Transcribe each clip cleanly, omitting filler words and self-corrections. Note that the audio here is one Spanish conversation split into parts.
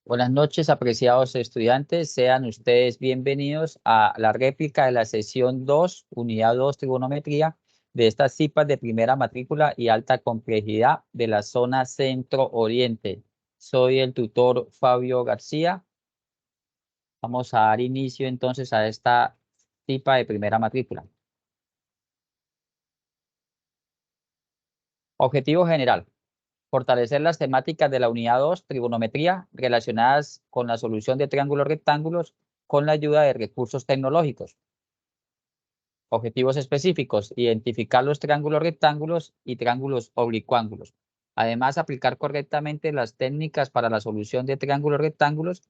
Buenas noches, apreciados estudiantes. Sean ustedes bienvenidos a la réplica de la sesión 2, unidad 2, trigonometría, de estas CIPAS de primera matrícula y alta complejidad de la zona centro-oriente. Soy el tutor Fabio García. Vamos a dar inicio entonces a esta CIPA de primera matrícula. Objetivo general: fortalecer las temáticas de la unidad 2, trigonometría, relacionadas con la solución de triángulos rectángulos con la ayuda de recursos tecnológicos. Objetivos específicos: identificar los triángulos rectángulos y triángulos oblicuángulos. Además, aplicar correctamente las técnicas para la solución de triángulos rectángulos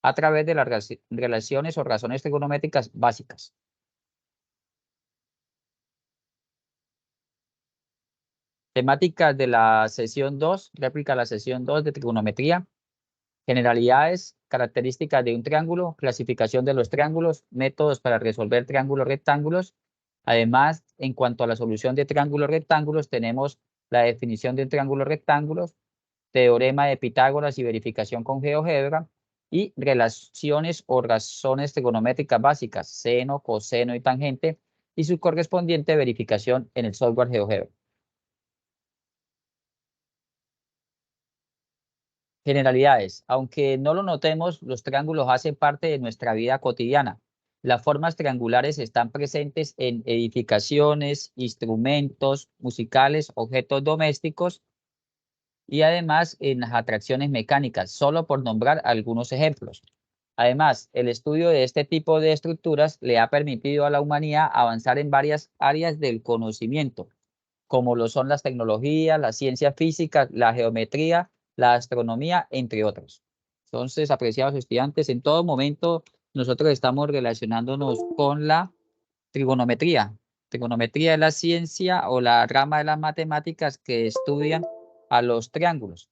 a través de las relaciones o razones trigonométricas básicas. Temáticas de la sesión 2, réplica de la sesión 2 de trigonometría: generalidades, características de un triángulo, clasificación de los triángulos, métodos para resolver triángulos rectángulos. Además, en cuanto a la solución de triángulos rectángulos, tenemos la definición de un triángulo rectángulo, teorema de Pitágoras y verificación con GeoGebra, y relaciones o razones trigonométricas básicas, seno, coseno y tangente, y su correspondiente verificación en el software GeoGebra. Generalidades. Aunque no lo notemos, los triángulos hacen parte de nuestra vida cotidiana. Las formas triangulares están presentes en edificaciones, instrumentos musicales, objetos domésticos y además en las atracciones mecánicas, solo por nombrar algunos ejemplos. Además, el estudio de este tipo de estructuras le ha permitido a la humanidad avanzar en varias áreas del conocimiento, como lo son las tecnologías, la ciencia física, la geometría, la astronomía, entre otros. Entonces, apreciados estudiantes, en todo momento nosotros estamos relacionándonos con la trigonometría. Trigonometría es la ciencia o la rama de las matemáticas que estudian a los triángulos.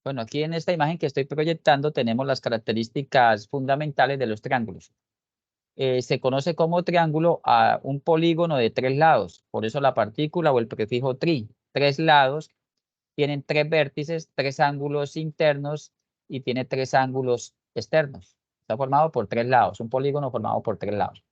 Bueno, aquí en esta imagen que estoy proyectando tenemos las características fundamentales de los triángulos. Se conoce como triángulo a un polígono de 3 lados, por eso la partícula o el prefijo tri. 3 lados tienen 3 vértices, 3 ángulos internos y tiene 3 ángulos externos. Está formado por 3 lados, un polígono formado por 3 lados,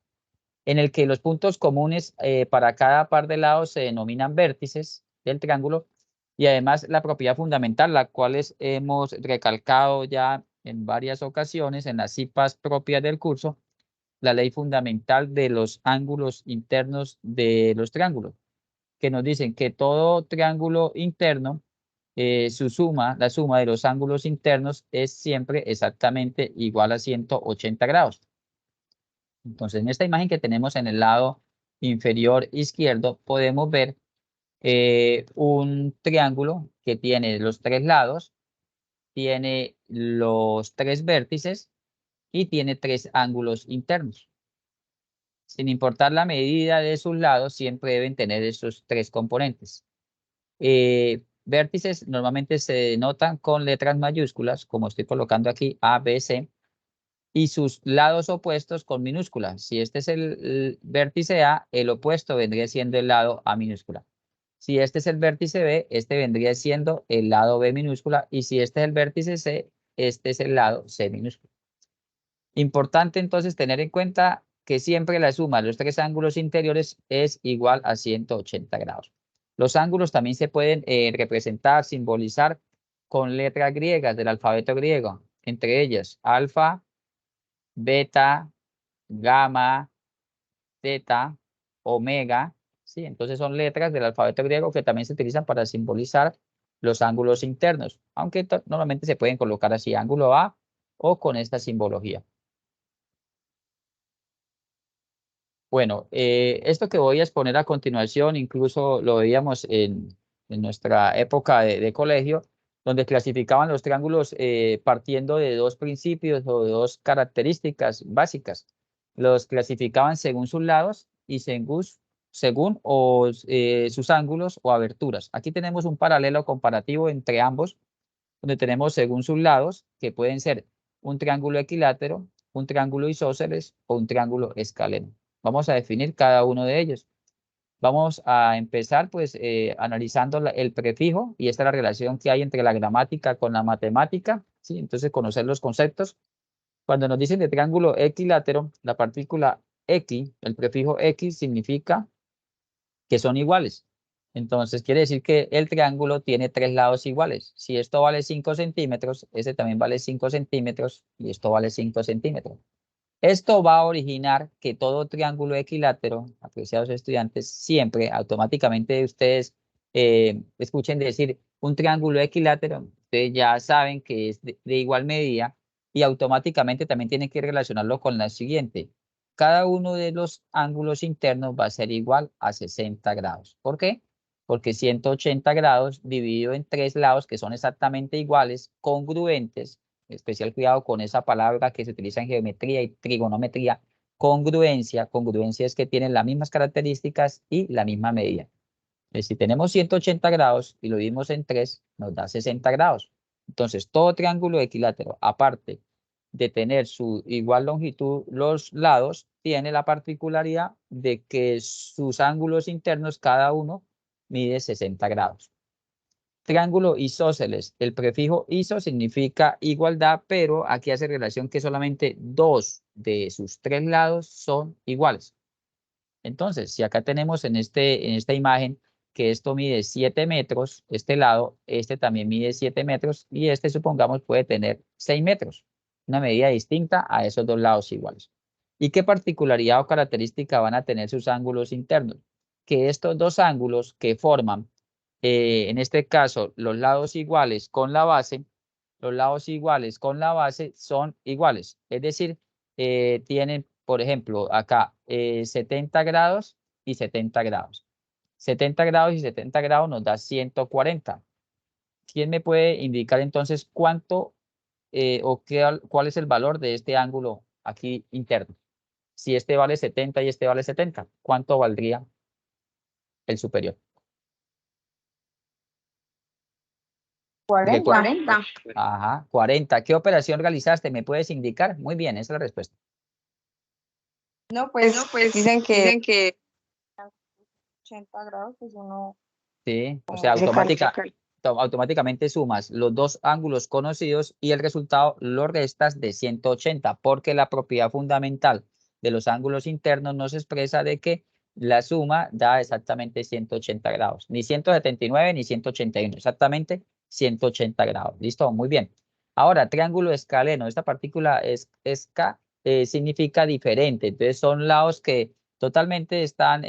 en el que los puntos comunes para cada par de lados se denominan vértices del triángulo, y además la propiedad fundamental, la cual hemos recalcado ya en varias ocasiones en las CIPAS propias del curso, la ley fundamental de los ángulos internos de los triángulos, que nos dicen que todo triángulo interno, su suma, la suma de los ángulos internos es siempre exactamente igual a 180 grados. Entonces, en esta imagen que tenemos en el lado inferior izquierdo, podemos ver un triángulo que tiene los 3 lados, tiene los 3 vértices y tiene 3 ángulos internos. Sin importar la medida de sus lados, siempre deben tener esos 3 componentes. Vértices normalmente se denotan con letras mayúsculas, como estoy colocando aquí, A, B, C, y sus lados opuestos con minúsculas. Si este es el vértice A, el opuesto vendría siendo el lado A minúscula. Si este es el vértice B, este vendría siendo el lado B minúscula, y si este es el vértice C, este es el lado C minúscula. Importante entonces tener en cuenta que siempre la suma de los 3 ángulos interiores es igual a 180 grados. Los ángulos también se pueden representar, simbolizar con letras griegas del alfabeto griego, entre ellas alfa, beta, gamma, teta, omega, ¿sí? Entonces son letras del alfabeto griego que también se utilizan para simbolizar los ángulos internos, aunque normalmente se pueden colocar así, ángulo A o con esta simbología. Bueno, esto que voy a exponer a continuación, incluso lo veíamos en nuestra época de colegio, donde clasificaban los triángulos partiendo de 2 principios o de 2 características básicas. Los clasificaban según sus lados y según sus ángulos o aberturas. Aquí tenemos un paralelo comparativo entre ambos, donde tenemos según sus lados, que pueden ser un triángulo equilátero, un triángulo isósceles o un triángulo escaleno. Vamos a definir cada uno de ellos. Vamos a empezar pues analizando el prefijo, y esta es la relación que hay entre la gramática con la matemática, ¿sí? Entonces conocer los conceptos. Cuando nos dicen de triángulo equilátero, la partícula X, el prefijo X significa que son iguales. Entonces quiere decir que el triángulo tiene tres lados iguales. Si esto vale 5 centímetros, este también vale 5 centímetros y esto vale 5 centímetros. Esto va a originar que todo triángulo equilátero, apreciados estudiantes, siempre automáticamente ustedes escuchen decir un triángulo equilátero, ustedes ya saben que es de igual medida, y automáticamente también tienen que relacionarlo con la siguiente. Cada uno de los ángulos internos va a ser igual a 60 grados. ¿Por qué? Porque 180 grados dividido en tres lados que son exactamente iguales, congruentes. Especial cuidado con esa palabra que se utiliza en geometría y trigonometría, congruencia. Congruencia es que tienen las mismas características y la misma medida. Si tenemos 180 grados y lo dividimos en 3, nos da 60 grados. Entonces, todo triángulo equilátero, aparte de tener su igual longitud, los lados, tiene la particularidad de que sus ángulos internos, cada uno, mide 60 grados. Triángulo isósceles. El prefijo iso significa igualdad, pero aquí hace relación que solamente dos de sus tres lados son iguales. Entonces, si acá tenemos en esta imagen que esto mide 7 metros, este lado, este también mide 7 metros y este, supongamos, puede tener 6 metros. Una medida distinta a esos dos lados iguales. ¿Y qué particularidad o característica van a tener sus ángulos internos? Que estos dos ángulos que forman, en este caso, los lados iguales con la base, los lados iguales con la base son iguales. Es decir, tienen, por ejemplo, acá 70 grados y 70 grados. 70 grados y 70 grados nos da 140. ¿Quién me puede indicar entonces cuánto cuál es el valor de este ángulo aquí interno? Si este vale 70 y este vale 70, ¿cuánto valdría el superior? 40. Ajá, 40. ¿Qué operación realizaste? ¿Me puedes indicar? Muy bien, esa es la respuesta. No, pues dicen que 80 grados, pues uno Sí, o sea, se calcula. automáticamente sumas los dos ángulos conocidos y el resultado lo restas de 180, porque la propiedad fundamental de los ángulos internos nos expresa de que la suma da exactamente 180 grados, ni 179 ni 181, exactamente 180 grados. ¿Listo? Muy bien. Ahora, triángulo escaleno, esta partícula significa diferente, entonces son lados que totalmente están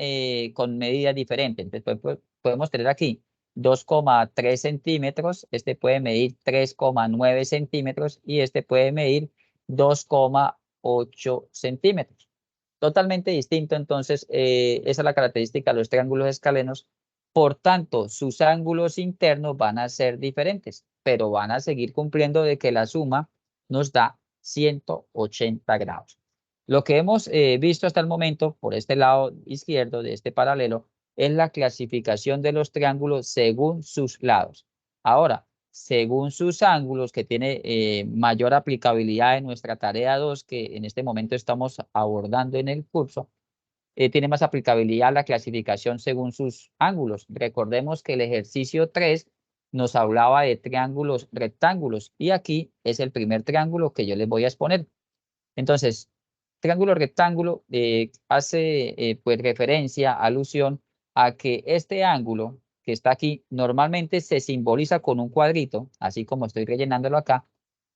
con medidas diferentes. Entonces, podemos tener aquí 2,3 centímetros, este puede medir 3,9 centímetros y este puede medir 2,8 centímetros. Totalmente distinto, entonces, esa es la característica de los triángulos escalenos. Por tanto, sus ángulos internos van a ser diferentes, pero van a seguir cumpliendo de que la suma nos da 180 grados. Lo que hemos visto hasta el momento, por este lado izquierdo de este paralelo, es la clasificación de los triángulos según sus lados. Ahora, según sus ángulos, que tiene mayor aplicabilidad en nuestra tarea 2, que en este momento estamos abordando en el curso, tiene más aplicabilidad la clasificación según sus ángulos. Recordemos que el ejercicio 3 nos hablaba de triángulos rectángulos y aquí es el primer triángulo que yo les voy a exponer. Entonces, triángulo rectángulo hace pues referencia, alusión a que este ángulo que está aquí normalmente se simboliza con un cuadrito, así como estoy rellenándolo acá.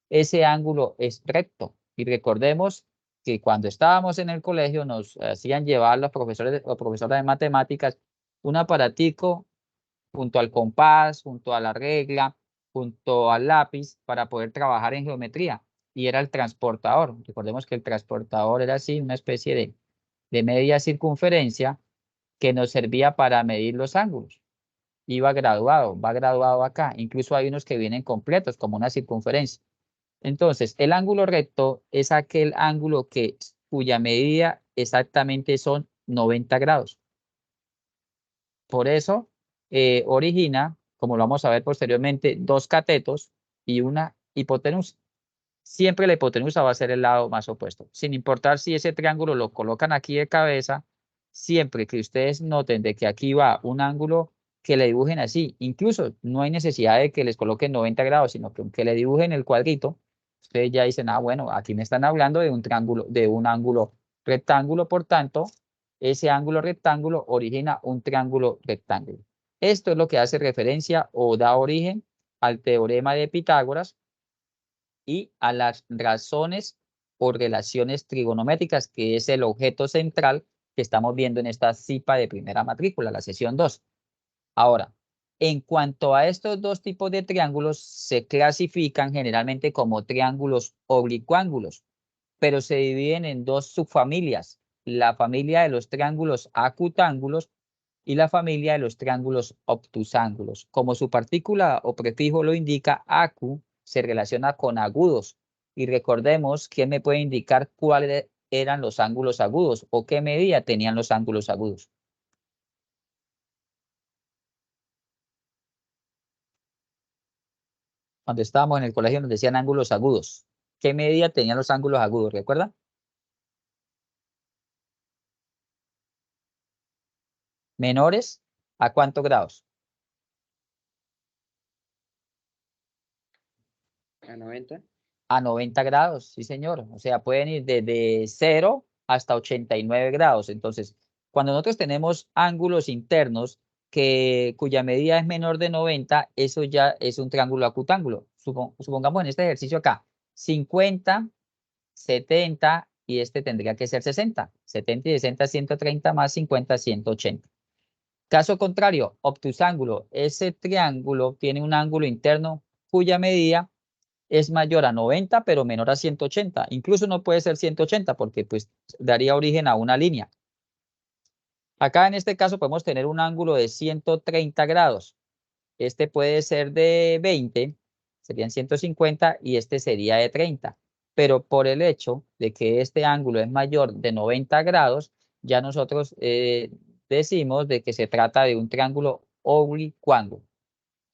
Ese ángulo es recto. Y recordemos que cuando estábamos en el colegio nos hacían llevar los profesores o profesoras de matemáticas un aparatico junto al compás, junto a la regla, junto al lápiz para poder trabajar en geometría. Y era el transportador. Recordemos que el transportador era así, una especie de media circunferencia que nos servía para medir los ángulos. Iba graduado, va graduado acá. Incluso hay unos que vienen completos, como una circunferencia. Entonces, el ángulo recto es aquel ángulo cuya medida exactamente son 90 grados. Por eso origina, como lo vamos a ver posteriormente, dos catetos y una hipotenusa. Siempre la hipotenusa va a ser el lado más opuesto, sin importar si ese triángulo lo colocan aquí de cabeza, siempre que ustedes noten de que aquí va un ángulo, que le dibujen así. Incluso no hay necesidad de que les coloquen 90 grados, sino que le dibujen el cuadrito. Ustedes ya dicen, ah, bueno, aquí me están hablando de un triángulo, de un ángulo rectángulo, por tanto, ese ángulo rectángulo origina un triángulo rectángulo. Esto es lo que hace referencia o da origen al teorema de Pitágoras y a las razones o relaciones trigonométricas, que es el objeto central que estamos viendo en esta CIPA de primera matrícula, la sesión 2. Ahora, en cuanto a estos dos tipos de triángulos, se clasifican generalmente como triángulos oblicuángulos, pero se dividen en dos subfamilias: la familia de los triángulos acutángulos y la familia de los triángulos obtusángulos. Como su partícula o prefijo lo indica, acu se relaciona con agudos. Y recordemos quién me puede indicar cuáles eran los ángulos agudos o qué medida tenían los ángulos agudos. Cuando estábamos en el colegio nos decían ángulos agudos. ¿Qué medida tenían los ángulos agudos? ¿Recuerda? Menores ¿a cuántos grados? A 90. A 90 grados, sí, señor. O sea, pueden ir desde 0 hasta 89 grados. Entonces, cuando nosotros tenemos ángulos internos cuya medida es menor de 90, eso ya es un triángulo acutángulo. Supongamos en este ejercicio acá, 50, 70 y este tendría que ser 60. 70 y 60, 130 más 50, 180. Caso contrario, obtusángulo. Ese triángulo tiene un ángulo interno cuya medida es mayor a 90, pero menor a 180. Incluso no puede ser 180 porque pues daría origen a una línea. Acá en este caso podemos tener un ángulo de 130 grados. Este puede ser de 20, serían 150, y este sería de 30. Pero por el hecho de que este ángulo es mayor de 90 grados, ya nosotros decimos de que se trata de un triángulo oblicuángulo.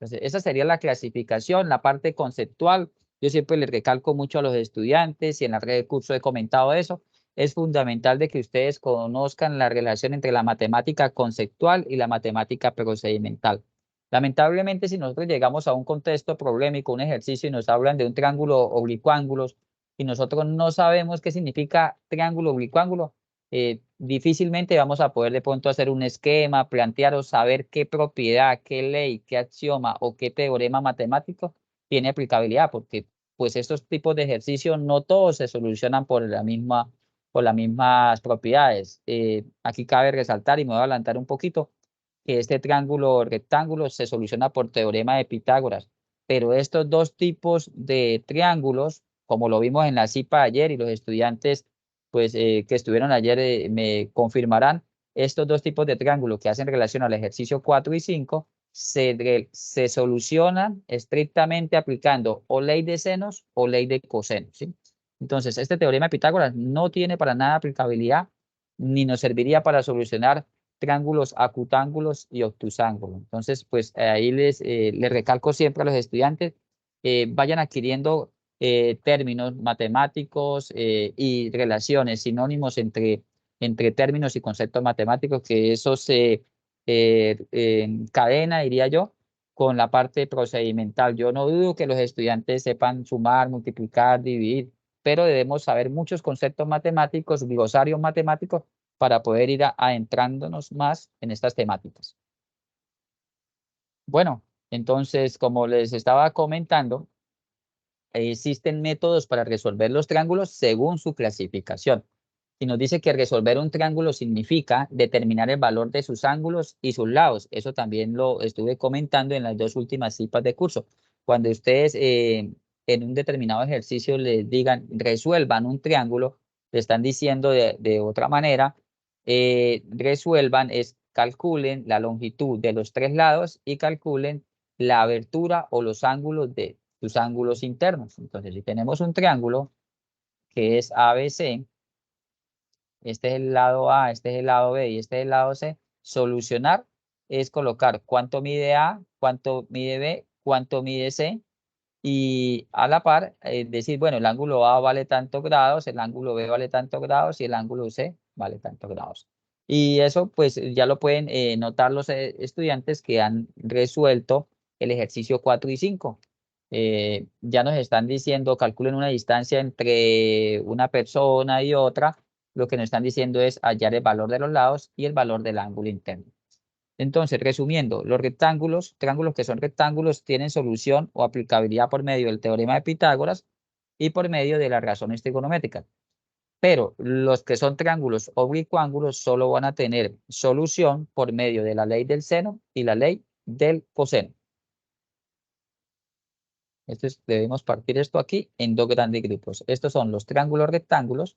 Entonces, esa sería la clasificación, la parte conceptual. Yo siempre les recalco mucho a los estudiantes y en la red de curso he comentado eso. Es fundamental de que ustedes conozcan la relación entre la matemática conceptual y la matemática procedimental. Lamentablemente, si nosotros llegamos a un contexto problemático, un ejercicio, y nos hablan de un triángulo oblicuángulos y nosotros no sabemos qué significa triángulo oblicuángulo, difícilmente vamos a poder de pronto hacer un esquema, plantear o saber qué propiedad, qué ley, qué axioma o qué teorema matemático tiene aplicabilidad, porque pues estos tipos de ejercicios no todos se solucionan por las mismas propiedades. Aquí cabe resaltar, y me voy a adelantar un poquito, que este triángulo rectángulo se soluciona por teorema de Pitágoras, pero estos dos tipos de triángulos, como lo vimos en la CIPA ayer y los estudiantes pues que estuvieron ayer me confirmarán, estos dos tipos de triángulos que hacen relación al ejercicio 4 y 5 se solucionan estrictamente aplicando o ley de senos o ley de cosenos, ¿sí? Entonces, este teorema de Pitágoras no tiene para nada aplicabilidad ni nos serviría para solucionar triángulos acutángulos y obtusángulos. Entonces, pues ahí les recalco siempre a los estudiantes, vayan adquiriendo términos matemáticos y relaciones, sinónimos entre términos y conceptos matemáticos, que eso se encadena, diría yo, con la parte procedimental. Yo no dudo que los estudiantes sepan sumar, multiplicar, dividir, pero debemos saber muchos conceptos matemáticos, glosarios matemáticos, para poder ir adentrándonos más en estas temáticas. Bueno, entonces, como les estaba comentando, existen métodos para resolver los triángulos según su clasificación. Y nos dice que resolver un triángulo significa determinar el valor de sus ángulos y sus lados. Eso también lo estuve comentando en las dos últimas citas de curso. Cuando ustedes en un determinado ejercicio les digan resuelvan un triángulo, le están diciendo de otra manera, resuelvan es calculen la longitud de los tres lados y calculen la abertura o los ángulos de sus ángulos internos. Entonces, si tenemos un triángulo que es ABC, este es el lado A, este es el lado B y este es el lado C, solucionar es colocar cuánto mide A, cuánto mide B, cuánto mide C, y a la par decir, bueno, el ángulo A vale tantos grados, el ángulo B vale tantos grados y el ángulo C vale tantos grados. Y eso pues ya lo pueden notar los estudiantes que han resuelto el ejercicio 4 y 5. Ya nos están diciendo, calculen una distancia entre una persona y otra. Lo que nos están diciendo es hallar el valor de los lados y el valor del ángulo interno. Entonces, resumiendo, los rectángulos, triángulos que son rectángulos, tienen solución o aplicabilidad por medio del teorema de Pitágoras y por medio de las razones trigonométricas. Pero los que son triángulos oblicuángulos solo van a tener solución por medio de la ley del seno y la ley del coseno. Debemos partir esto aquí en dos grandes grupos. Estos son los triángulos rectángulos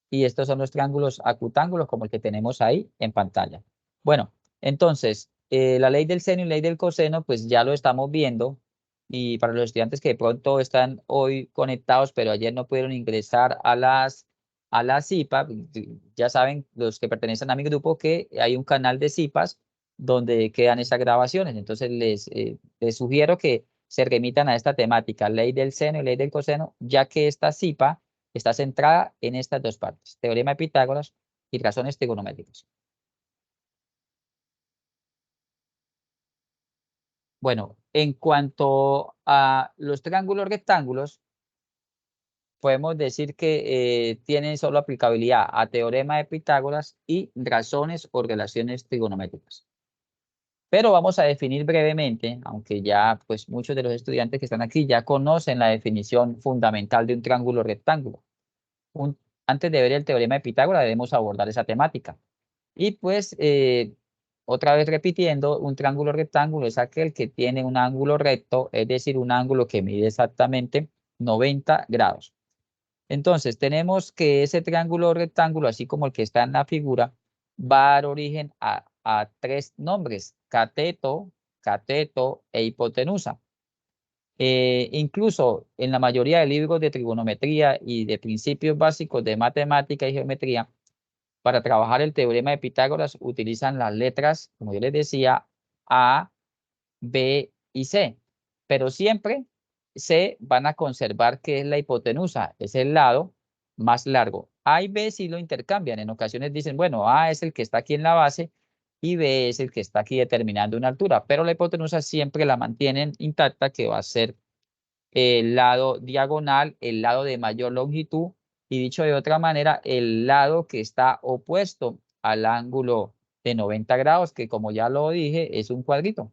y estos son los triángulos acutángulos como el que tenemos ahí en pantalla. Bueno, entonces, la ley del seno y la ley del coseno, pues ya lo estamos viendo. Y para los estudiantes que de pronto están hoy conectados, pero ayer no pudieron ingresar a la CIPA, ya saben, los que pertenecen a mi grupo, que hay un canal de CIPAs donde quedan esas grabaciones. Entonces, les sugiero que se remitan a esta temática, ley del seno y ley del coseno, ya que esta CIPA está centrada en estas dos partes, teorema de Pitágoras y razones trigonométricas. Bueno, en cuanto a los triángulos rectángulos, podemos decir que tienen solo aplicabilidad a teorema de Pitágoras y razones o relaciones trigonométricas. Pero vamos a definir brevemente, aunque ya pues muchos de los estudiantes que están aquí ya conocen la definición fundamental de un triángulo rectángulo. Antes de ver el teorema de Pitágoras debemos abordar esa temática. Y pues, otra vez repitiendo, un triángulo rectángulo es aquel que tiene un ángulo recto, es decir, un ángulo que mide exactamente 90 grados. Entonces, tenemos que ese triángulo rectángulo, así como el que está en la figura, va a dar origen a tres nombres, cateto, cateto e hipotenusa. Incluso en la mayoría de libros de trigonometría y de principios básicos de matemática y geometría, para trabajar el teorema de Pitágoras utilizan las letras, como yo les decía, A, B y C. Pero siempre C van a conservar que es la hipotenusa, es el lado más largo. A y B sí lo intercambian. En ocasiones dicen, bueno, A es el que está aquí en la base y B es el que está aquí determinando una altura. Pero la hipotenusa siempre la mantienen intacta, que va a ser el lado diagonal, el lado de mayor longitud, y dicho de otra manera, el lado que está opuesto al ángulo de 90 grados, que como ya lo dije, es un cuadrito.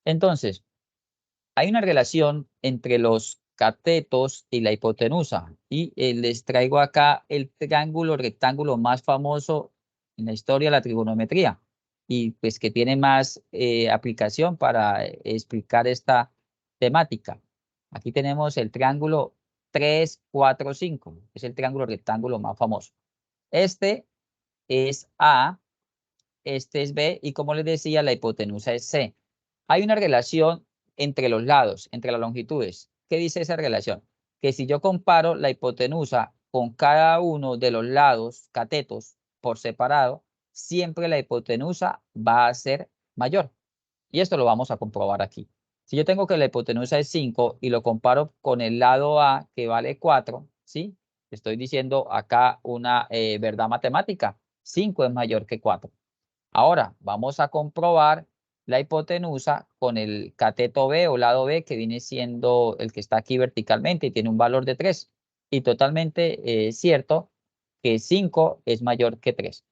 Entonces, hay una relación entre los catetos y la hipotenusa, y les traigo acá el triángulo rectángulo más famoso en la historia de la trigonometría, y pues que tiene más aplicación para explicar esta temática. Aquí tenemos el triángulo 3, 4, 5, es el triángulo rectángulo más famoso. Este es A, este es B, y como les decía, la hipotenusa es C. Hay una relación entre los lados, entre las longitudes. ¿Qué dice esa relación? Que si yo comparo la hipotenusa con cada uno de los lados catetos por separado, siempre la hipotenusa va a ser mayor. Y esto lo vamos a comprobar aquí. Si yo tengo que la hipotenusa es 5 y lo comparo con el lado A que vale 4, ¿sí? Estoy diciendo acá una verdad matemática. 5 es mayor que 4. Ahora vamos a comprobar la hipotenusa con el cateto B o lado B, que viene siendo el que está aquí verticalmente y tiene un valor de 3. Y totalmente cierto que 5 es mayor que 3.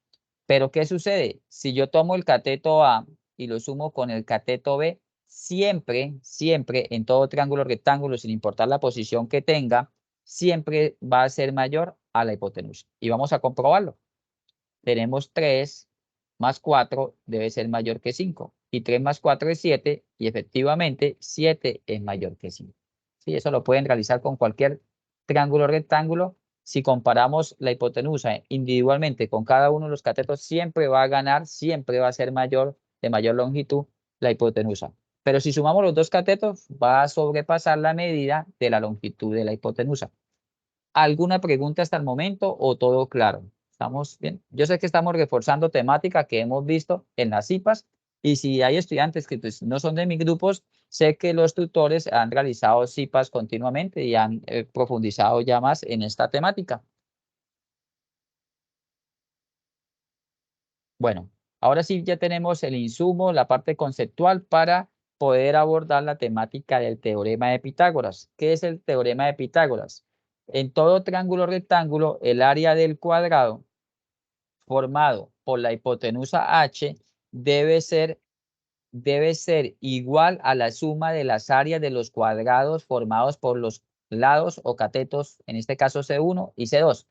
Pero ¿qué sucede? Si yo tomo el cateto A y lo sumo con el cateto B, siempre, siempre en todo triángulo rectángulo, sin importar la posición que tenga, siempre va a ser mayor a la hipotenusa. Y vamos a comprobarlo. Tenemos 3 más 4 debe ser mayor que 5. Y 3 más 4 es 7 y efectivamente 7 es mayor que 5. Sí, eso lo pueden realizar con cualquier triángulo rectángulo. Si comparamos la hipotenusa individualmente con cada uno de los catetos, siempre va a ganar, siempre va a ser mayor, de mayor longitud, la hipotenusa. Pero si sumamos los dos catetos, va a sobrepasar la medida de la longitud de la hipotenusa. ¿Alguna pregunta hasta el momento o todo claro? ¿Estamos bien? Yo sé que estamos reforzando temática que hemos visto en las CIPAs, y si hay estudiantes que pues, no son de mis grupos, sé que los tutores han realizado CIPAs continuamente y han profundizado ya más en esta temática. Bueno, ahora sí ya tenemos el insumo, la parte conceptual para poder abordar la temática del teorema de Pitágoras. ¿Qué es el teorema de Pitágoras? En todo triángulo rectángulo, el área del cuadrado formado por la hipotenusa H debe ser igual a la suma de las áreas de los cuadrados formados por los lados o catetos, en este caso C1 y C2.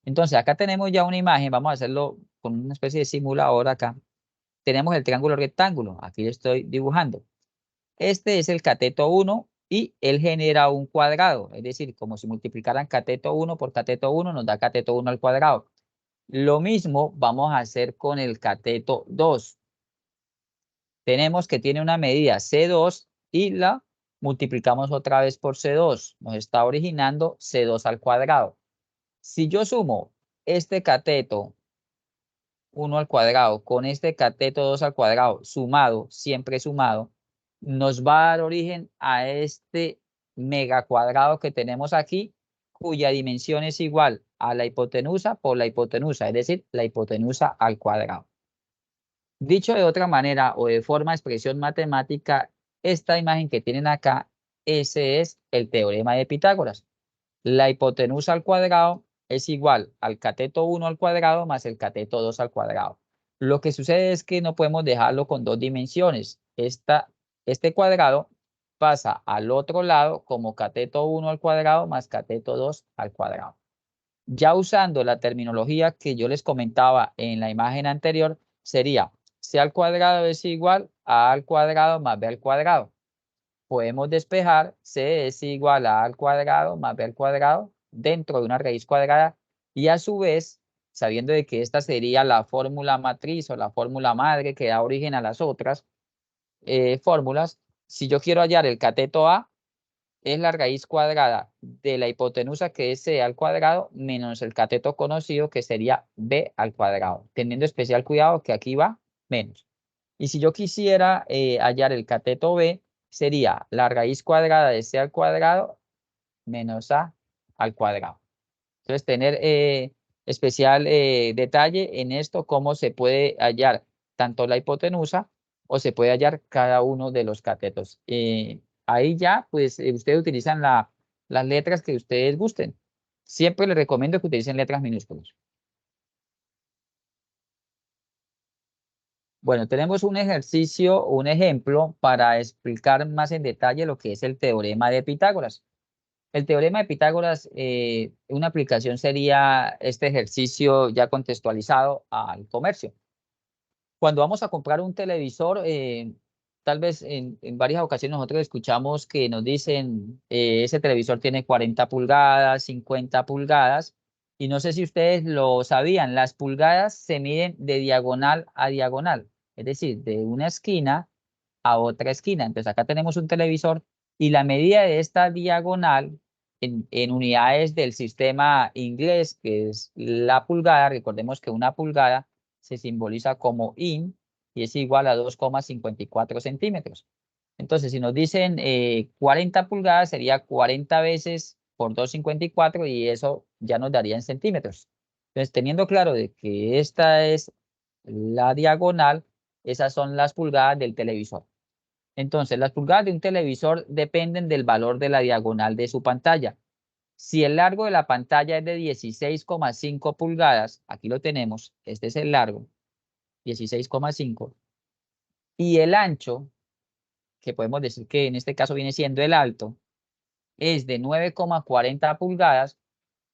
Entonces, acá tenemos ya una imagen, vamos a hacerlo con una especie de simulador acá. Tenemos el triángulo rectángulo, aquí lo estoy dibujando. Este es el cateto 1 y él genera un cuadrado, es decir, como si multiplicaran cateto 1 por cateto 1 nos da cateto 1 al cuadrado. Lo mismo vamos a hacer con el cateto 2. Tenemos que tiene una medida C2 y la multiplicamos otra vez por C2. Nos está originando C2 al cuadrado. Si yo sumo este cateto 1 al cuadrado con este cateto 2 al cuadrado sumado, siempre sumado, nos va a dar origen a este mega cuadrado que tenemos aquí, cuya dimensión es igual a la hipotenusa por la hipotenusa, es decir, la hipotenusa al cuadrado. Dicho de otra manera o de forma de expresión matemática, esta imagen que tienen acá, ese es el teorema de Pitágoras. La hipotenusa al cuadrado es igual al cateto 1 al cuadrado más el cateto 2 al cuadrado. Lo que sucede es que no podemos dejarlo con dos dimensiones. Este cuadrado pasa al otro lado como cateto 1 al cuadrado más cateto 2 al cuadrado. Ya usando la terminología que yo les comentaba en la imagen anterior, sería C al cuadrado es igual a al cuadrado más B al cuadrado. Podemos despejar C es igual a al cuadrado más B al cuadrado dentro de una raíz cuadrada y a su vez, sabiendo de que esta sería la fórmula matriz o la fórmula madre que da origen a las otras fórmulas, si yo quiero hallar el cateto A, es la raíz cuadrada de la hipotenusa que es C al cuadrado menos el cateto conocido que sería B al cuadrado, teniendo especial cuidado que aquí va menos. Y si yo quisiera hallar el cateto B, sería la raíz cuadrada de C al cuadrado menos A al cuadrado. Entonces, tener especial detalle en esto, cómo se puede hallar tanto la hipotenusa o se puede hallar cada uno de los catetos. Ahí ya, pues, ustedes utilizan las letras que ustedes gusten. Siempre les recomiendo que utilicen letras minúsculas. Bueno, tenemos un ejercicio, un ejemplo para explicar más en detalle lo que es el teorema de Pitágoras. El teorema de Pitágoras, una aplicación sería este ejercicio ya contextualizado al comercio. Cuando vamos a comprar un televisor, tal vez en varias ocasiones nosotros escuchamos que nos dicen, ese televisor tiene 40 pulgadas, 50 pulgadas, y no sé si ustedes lo sabían, las pulgadas se miden de diagonal a diagonal, es decir, de una esquina a otra esquina. Entonces acá tenemos un televisor y la medida de esta diagonal en unidades del sistema inglés, que es la pulgada, recordemos que una pulgada se simboliza como in y es igual a 2,54 centímetros. Entonces, si nos dicen 40 pulgadas, sería 40 veces por 2,54 y eso ya nos daría en centímetros. Entonces, teniendo claro de que esta es la diagonal, esas son las pulgadas del televisor. Entonces, las pulgadas de un televisor dependen del valor de la diagonal de su pantalla. Si el largo de la pantalla es de 16,5 pulgadas, aquí lo tenemos, este es el largo, 16,5, y el ancho, que podemos decir que en este caso viene siendo el alto, es de 9,40 pulgadas,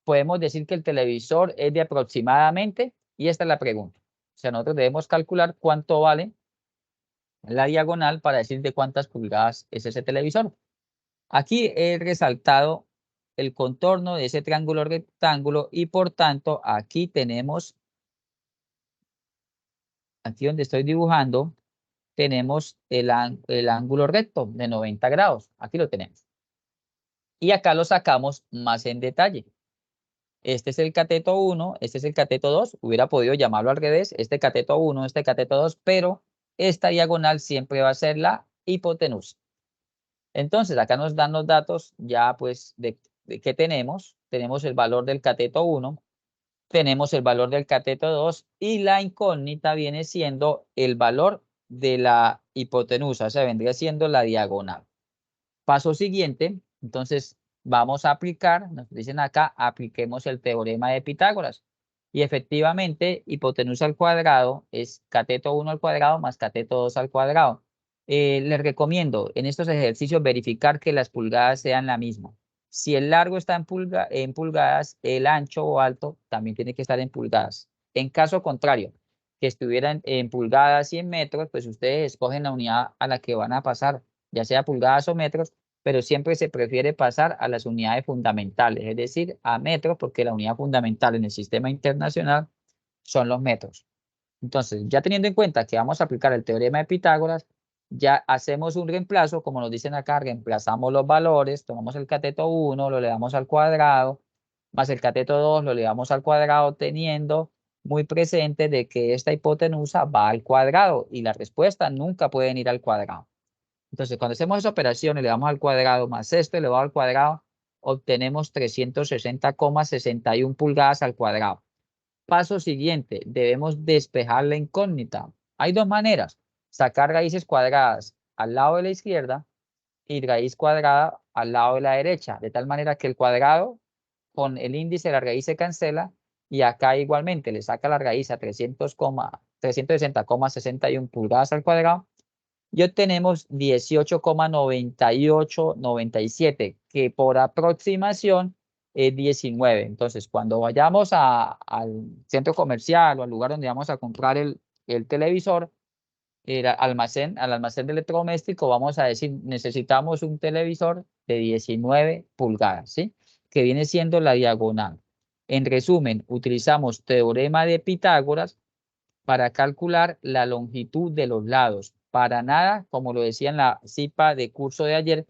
podemos decir que el televisor es de aproximadamente, y esta es la pregunta. O sea, nosotros debemos calcular cuánto vale la diagonal para decir de cuántas pulgadas es ese televisor. Aquí he resaltado el contorno de ese triángulo rectángulo y por tanto aquí tenemos, aquí donde estoy dibujando, tenemos el ángulo recto de 90 grados. Aquí lo tenemos. Y acá lo sacamos más en detalle. Este es el cateto 1, este es el cateto 2. Hubiera podido llamarlo al revés, este cateto 1, este cateto 2, pero esta diagonal siempre va a ser la hipotenusa. Entonces, acá nos dan los datos ya pues de qué tenemos. Tenemos el valor del cateto 1, tenemos el valor del cateto 2 y la incógnita viene siendo el valor de la hipotenusa, o sea, vendría siendo la diagonal. Paso siguiente, entonces vamos a aplicar, nos dicen acá, apliquemos el teorema de Pitágoras. Y efectivamente, hipotenusa al cuadrado es cateto 1 al cuadrado más cateto 2 al cuadrado. Les recomiendo en estos ejercicios verificar que las pulgadas sean la misma. Si el largo está en pulgadas, el ancho o alto también tiene que estar en pulgadas. En caso contrario, que estuvieran en pulgadas y en metros, pues ustedes escogen la unidad a la que van a pasar, ya sea pulgadas o metros, pero siempre se prefiere pasar a las unidades fundamentales, es decir, a metros, porque la unidad fundamental en el sistema internacional son los metros. Entonces, ya teniendo en cuenta que vamos a aplicar el teorema de Pitágoras, ya hacemos un reemplazo, como nos dicen acá, reemplazamos los valores, tomamos el cateto 1, lo elevamos al cuadrado, más el cateto 2 lo elevamos al cuadrado, teniendo muy presente de que esta hipotenusa va al cuadrado y la respuesta nunca puede ir al cuadrado. Entonces, cuando hacemos esa operación, elevamos al cuadrado más esto elevado al cuadrado, obtenemos 360,61 pulgadas al cuadrado. Paso siguiente, debemos despejar la incógnita. Hay dos maneras, sacar raíces cuadradas al lado de la izquierda y raíz cuadrada al lado de la derecha, de tal manera que el cuadrado con el índice de la raíz se cancela y acá igualmente le saca la raíz a 360,61 pulgadas al cuadrado y obtenemos 18,9897, que por aproximación es 19. Entonces, cuando vayamos al centro comercial o al lugar donde vamos a comprar el televisor, al almacén de electrodoméstico, vamos a decir, necesitamos un televisor de 19 pulgadas, ¿sí? Que viene siendo la diagonal. En resumen, utilizamos teorema de Pitágoras para calcular la longitud de los lados. Para nada, como lo decía en la CIPA de curso de ayer,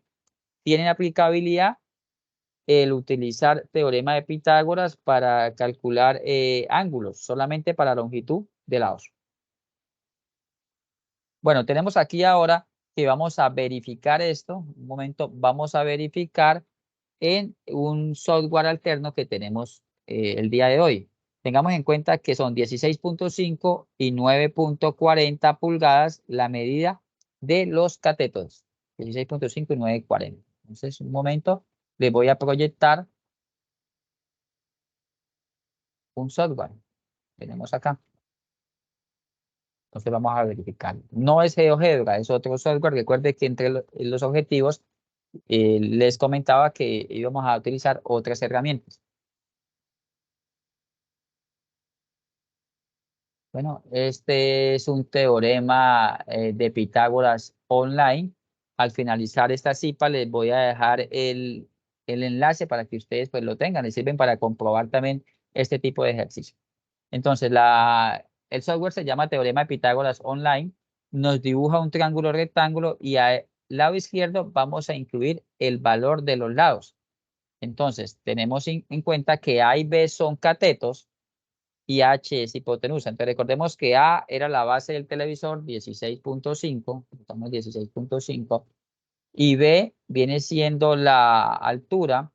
tienen aplicabilidad el utilizar teorema de Pitágoras para calcular ángulos, solamente para longitud de lados. Bueno, tenemos aquí ahora que vamos a verificar esto. Un momento, vamos a verificar en un software alterno que tenemos el día de hoy. Tengamos en cuenta que son 16,5 y 9,40 pulgadas la medida de los catetos. 16,5 y 9,40. Entonces, un momento, les voy a proyectar un software. Tenemos acá. Entonces vamos a verificar. No es GeoGebra, es otro software. Recuerde que entre los objetivos les comentaba que íbamos a utilizar otras herramientas. Bueno, este es un teorema de Pitágoras online. Al finalizar esta CIPA les voy a dejar el enlace para que ustedes pues lo tengan. Les sirven para comprobar también este tipo de ejercicio. Entonces, el software se llama Teorema de Pitágoras Online. Nos dibuja un triángulo rectángulo y al lado izquierdo vamos a incluir el valor de los lados. Entonces, tenemos en cuenta que A y B son catetos y H es hipotenusa. Entonces, recordemos que A era la base del televisor, 16,5, estamos 16,5, y B viene siendo la altura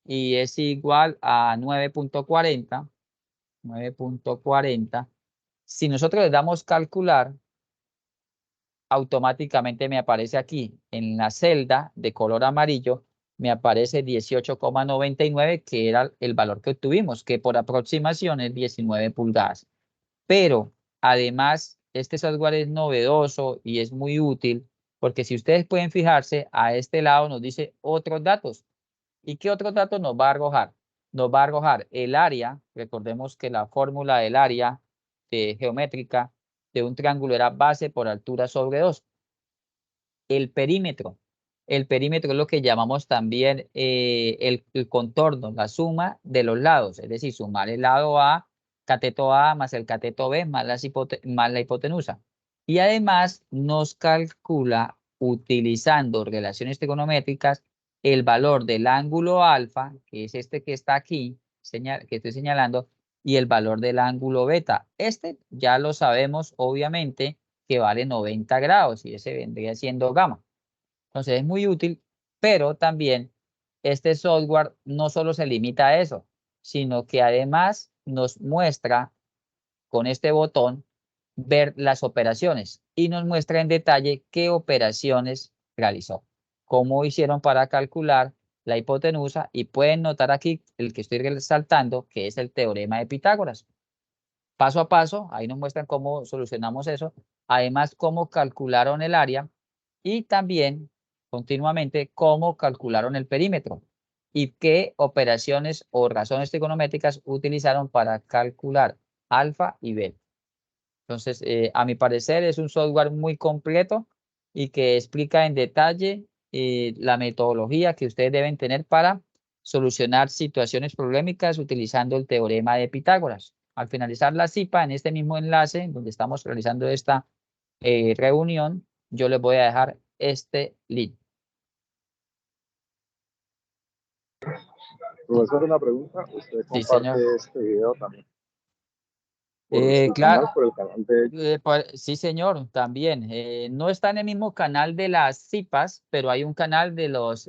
y es igual a 9,40. 9,40. Si nosotros le damos calcular, automáticamente me aparece aquí en la celda de color amarillo, me aparece 18,99, que era el valor que obtuvimos, que por aproximación es 19 pulgadas. Pero además, este software es novedoso y es muy útil porque si ustedes pueden fijarse, a este lado nos dice otros datos. ¿Y qué otros datos nos va a arrojar? Nos va a arrojar el área. Recordemos que la fórmula del área geométrica de un triángulo era base por altura sobre 2. El perímetro. El perímetro es lo que llamamos también el contorno, la suma de los lados. Es decir, sumar el lado A, cateto A más el cateto B más la hipotenusa. Y además nos calcula utilizando relaciones trigonométricas el valor del ángulo alfa, que es este que está aquí, que estoy señalando, y el valor del ángulo beta. Este ya lo sabemos, obviamente, que vale 90 grados y ese vendría siendo gamma. Entonces es muy útil, pero también este software no solo se limita a eso, sino que además nos muestra con este botón ver las operaciones y nos muestra en detalle qué operaciones realizó, cómo hicieron para calcular la hipotenusa, y pueden notar aquí el que estoy resaltando, que es el teorema de Pitágoras. Paso a paso, ahí nos muestran cómo solucionamos eso, además cómo calcularon el área y también continuamente cómo calcularon el perímetro y qué operaciones o razones trigonométricas utilizaron para calcular alfa y beta. Entonces, a mi parecer es un software muy completo y que explica en detalle la metodología que ustedes deben tener para solucionar situaciones problemáticas utilizando el teorema de Pitágoras. Al finalizar la CIPA, en este mismo enlace donde estamos realizando esta reunión, yo les voy a dejar este link. Profesor, una pregunta. ¿Usted Sí, señor. comparte este video también por su Claro. canal, por el canal de... Sí, señor, también. No está en el mismo canal de las CIPAS, pero hay un canal de los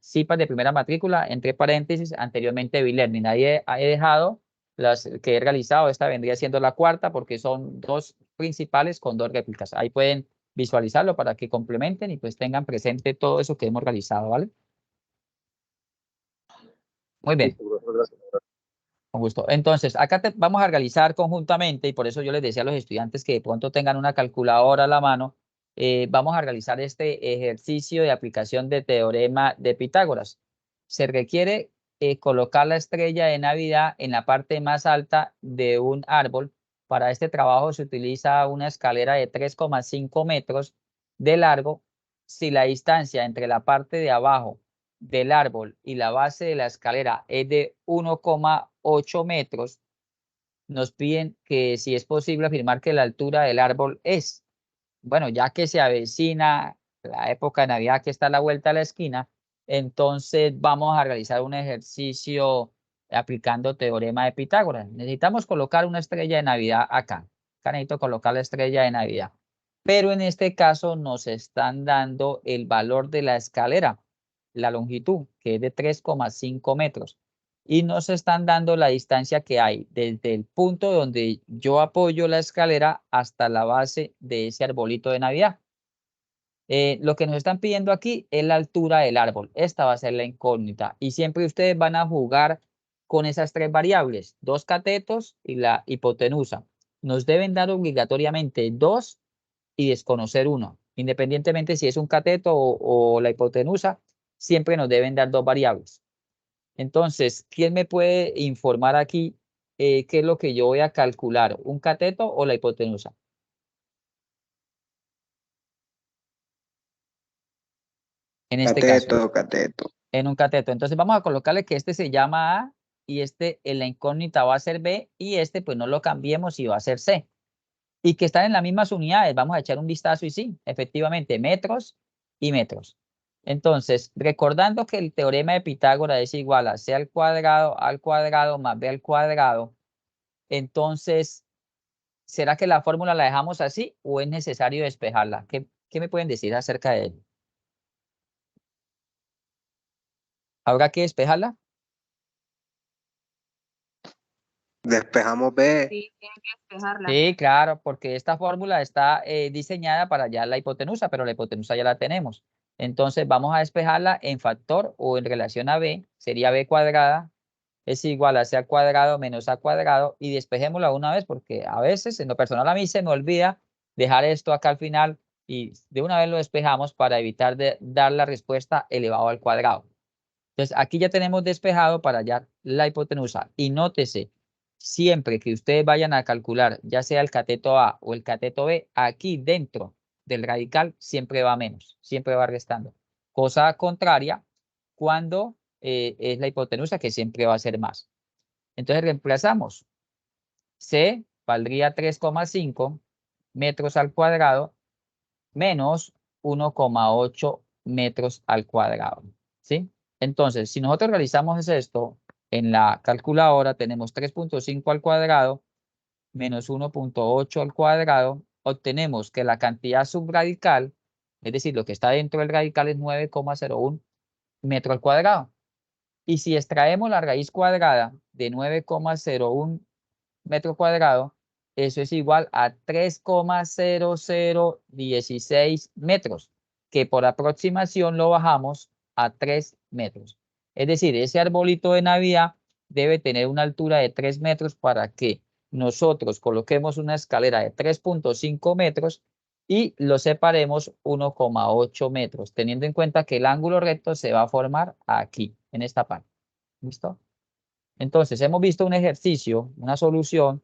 CIPAS de primera matrícula, entre paréntesis, anteriormente B-Learning. Ahí he dejado las que he realizado. Esta vendría siendo la cuarta porque son dos principales con dos réplicas. Ahí pueden visualizarlo para que complementen y pues tengan presente todo eso que hemos realizado, ¿vale? Muy bien. Listo, profesor, gracias. Con gusto. Entonces, acá vamos a realizar conjuntamente, y por eso yo les decía a los estudiantes que de pronto tengan una calculadora a la mano, vamos a realizar este ejercicio de aplicación de teorema de Pitágoras. Se requiere colocar la estrella de Navidad en la parte más alta de un árbol. Para este trabajo se utiliza una escalera de 3,5 metros de largo. Si la distancia entre la parte de abajo del árbol y la base de la escalera es de 1,8 metros, nos piden que si es posible afirmar que la altura del árbol es, bueno, ya que se avecina la época de Navidad que está a la vuelta de la esquina, entonces vamos a realizar un ejercicio aplicando teorema de Pitágoras. Necesitamos colocar una estrella de Navidad acá. Acá necesito colocar la estrella de Navidad. Pero en este caso nos están dando el valor de la escalera, la longitud, que es de 3,5 metros. Y nos están dando la distancia que hay desde el punto donde yo apoyo la escalera hasta la base de ese arbolito de Navidad. Lo que nos están pidiendo aquí es la altura del árbol. Esta va a ser la incógnita. Y siempre ustedes van a jugar con esas tres variables, dos catetos y la hipotenusa. Nos deben dar obligatoriamente dos y desconocer uno. Independientemente si es un cateto o la hipotenusa, siempre nos deben dar dos variables. Entonces, ¿quién me puede informar aquí qué es lo que yo voy a calcular? ¿Un cateto o la hipotenusa? En este caso, Cateto. en un cateto. Entonces, vamos a colocarle que este se llama A y este en la incógnita va a ser B y este pues no lo cambiemos y va a ser C. Y que están en las mismas unidades. Vamos a echar un vistazo y sí, efectivamente, metros y metros. Entonces, recordando que el teorema de Pitágoras es igual a C al cuadrado más B al cuadrado, entonces, ¿será que la fórmula la dejamos así o es necesario despejarla? ¿Qué me pueden decir acerca de ello? ¿Habrá que despejarla? Despejamos B. Sí, tienen que despejarla. Sí, claro, porque esta fórmula está diseñada para ya la hipotenusa, pero la hipotenusa ya la tenemos. Entonces vamos a despejarla en factor o en relación a B, sería B cuadrada es igual a C al cuadrado menos A cuadrado, y despejémosla una vez porque a veces en lo personal a mí se me olvida dejar esto acá al final y de una vez lo despejamos para evitar dar la respuesta elevado al cuadrado. Entonces aquí ya tenemos despejado para hallar la hipotenusa y nótese, siempre que ustedes vayan a calcular ya sea el cateto A o el cateto B, aquí dentro del radical siempre va menos, siempre va restando. Cosa contraria cuando es la hipotenusa que siempre va a ser más. Entonces reemplazamos. C valdría 3,5 metros al cuadrado menos 1,8 metros al cuadrado. ¿Sí? Entonces, si nosotros realizamos esto en la calculadora, tenemos 3,5 al cuadrado menos 1,8 al cuadrado, obtenemos que la cantidad subradical, es decir, lo que está dentro del radical es 9,01 metro al cuadrado. Y si extraemos la raíz cuadrada de 9,01 metro cuadrado, eso es igual a 3,0016 metros, que por aproximación lo bajamos a 3 metros. Es decir, ese arbolito de Navidad debe tener una altura de 3 metros para que nosotros coloquemos una escalera de 3,5 metros y lo separemos 1,8 metros, teniendo en cuenta que el ángulo recto se va a formar aquí, en esta parte. ¿Listo? Entonces, hemos visto un ejercicio, una solución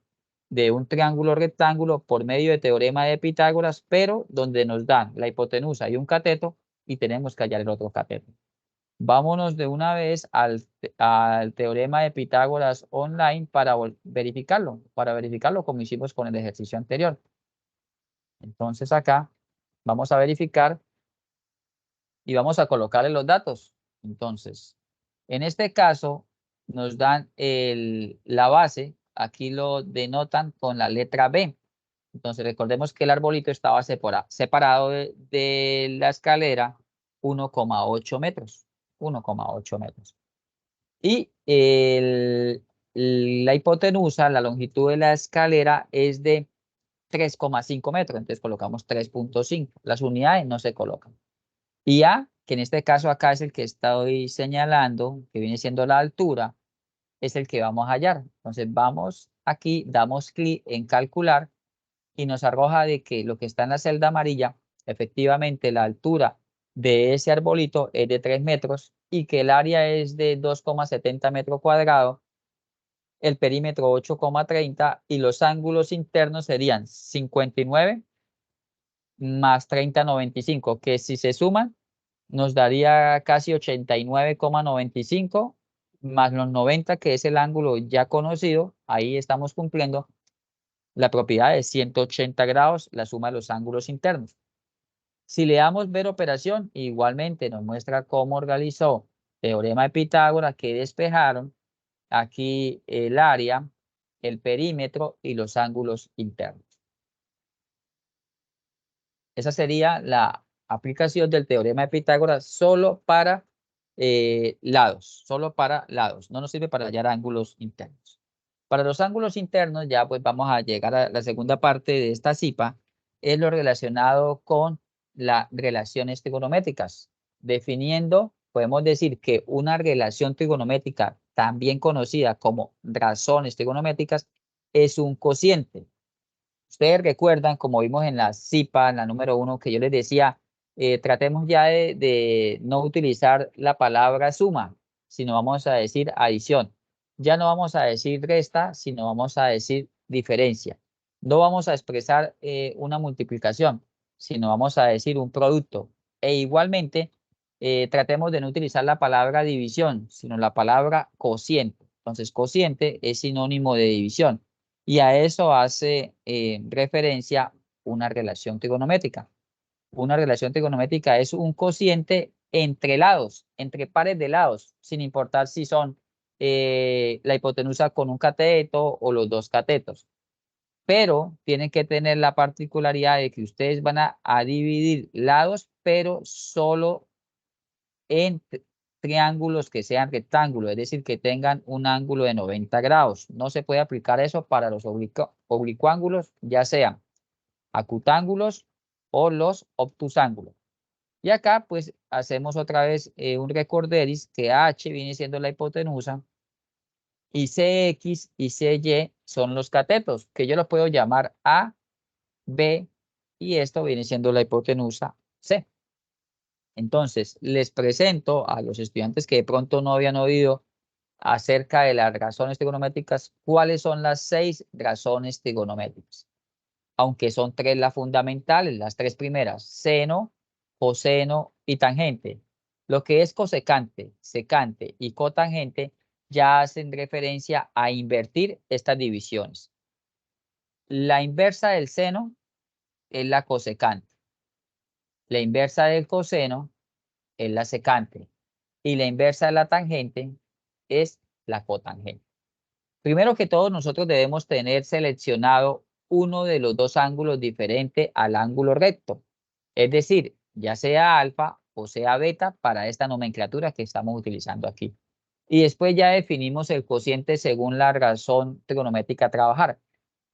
de un triángulo rectángulo por medio de teorema de Pitágoras, pero donde nos dan la hipotenusa y un cateto y tenemos que hallar el otro cateto. Vámonos de una vez al teorema de Pitágoras online para verificarlo como hicimos con el ejercicio anterior. Entonces acá vamos a verificar y vamos a colocarle los datos. Entonces, en este caso nos dan la base, aquí lo denotan con la letra B. Entonces recordemos que el arbolito estaba separado de la escalera 1,8 metros. 1,8 metros. Y la hipotenusa, la longitud de la escalera es de 3,5 metros. Entonces colocamos 3,5. Las unidades no se colocan. Y A, que en este caso acá es el que estoy señalando, que viene siendo la altura, es el que vamos a hallar. Entonces vamos aquí, damos clic en calcular y nos arroja de que lo que está en la celda amarilla, efectivamente la altura de ese arbolito es de 3 metros y que el área es de 2,70 metros cuadrados, el perímetro 8,30 y los ángulos internos serían 59 más 30,95, que si se suman nos daría casi 89,95 más los 90, que es el ángulo ya conocido. Ahí estamos cumpliendo la propiedad de 180 grados, la suma de los ángulos internos. Si le damos ver operación, igualmente nos muestra cómo realizó teorema de Pitágoras, que despejaron aquí el área, el perímetro y los ángulos internos. Esa sería la aplicación del teorema de Pitágoras solo para lados, no nos sirve para hallar ángulos internos. Para los ángulos internos ya pues vamos a llegar a la segunda parte de esta CIPA, es lo relacionado con las relaciones trigonométricas. Definiendo, podemos decir que una relación trigonométrica, también conocida como razones trigonométricas, es un cociente. Ustedes recuerdan, como vimos en la CIPA, en la número 1, que yo les decía, tratemos ya de no utilizar la palabra suma, sino vamos a decir adición. Ya no vamos a decir resta, sino vamos a decir diferencia. No vamos a expresar una multiplicación, sino vamos a decir un producto. E igualmente, tratemos de no utilizar la palabra división, sino la palabra cociente. Entonces, cociente es sinónimo de división. Y a eso hace referencia una relación trigonométrica. Una relación trigonométrica es un cociente entre lados, entre pares de lados, sin importar si son la hipotenusa con un cateto o los dos catetos. Pero tienen que tener la particularidad de que ustedes van a dividir lados, pero solo en triángulos que sean rectángulos, es decir, que tengan un ángulo de 90 grados. No se puede aplicar eso para los oblicuángulos, ya sean acutángulos o los obtusángulos. Y acá pues hacemos otra vez un recorderis que H viene siendo la hipotenusa y CX y CY son los catetos, que yo los puedo llamar A, B y esto viene siendo la hipotenusa C. Entonces, les presento a los estudiantes que de pronto no habían oído acerca de las razones trigonométricas, cuáles son las 6 razones trigonométricas. Aunque son 3 las fundamentales, las 3 primeras, seno, coseno y tangente. Lo que es cosecante, secante y cotangente ya hacen referencia a invertir estas divisiones. La inversa del seno es la cosecante. La inversa del coseno es la secante y la inversa de la tangente es la cotangente. Primero que todo, nosotros debemos tener seleccionado uno de los dos ángulos diferente al ángulo recto, es decir, ya sea alfa o sea beta para esta nomenclatura que estamos utilizando aquí. Y después ya definimos el cociente según la razón trigonométrica a trabajar.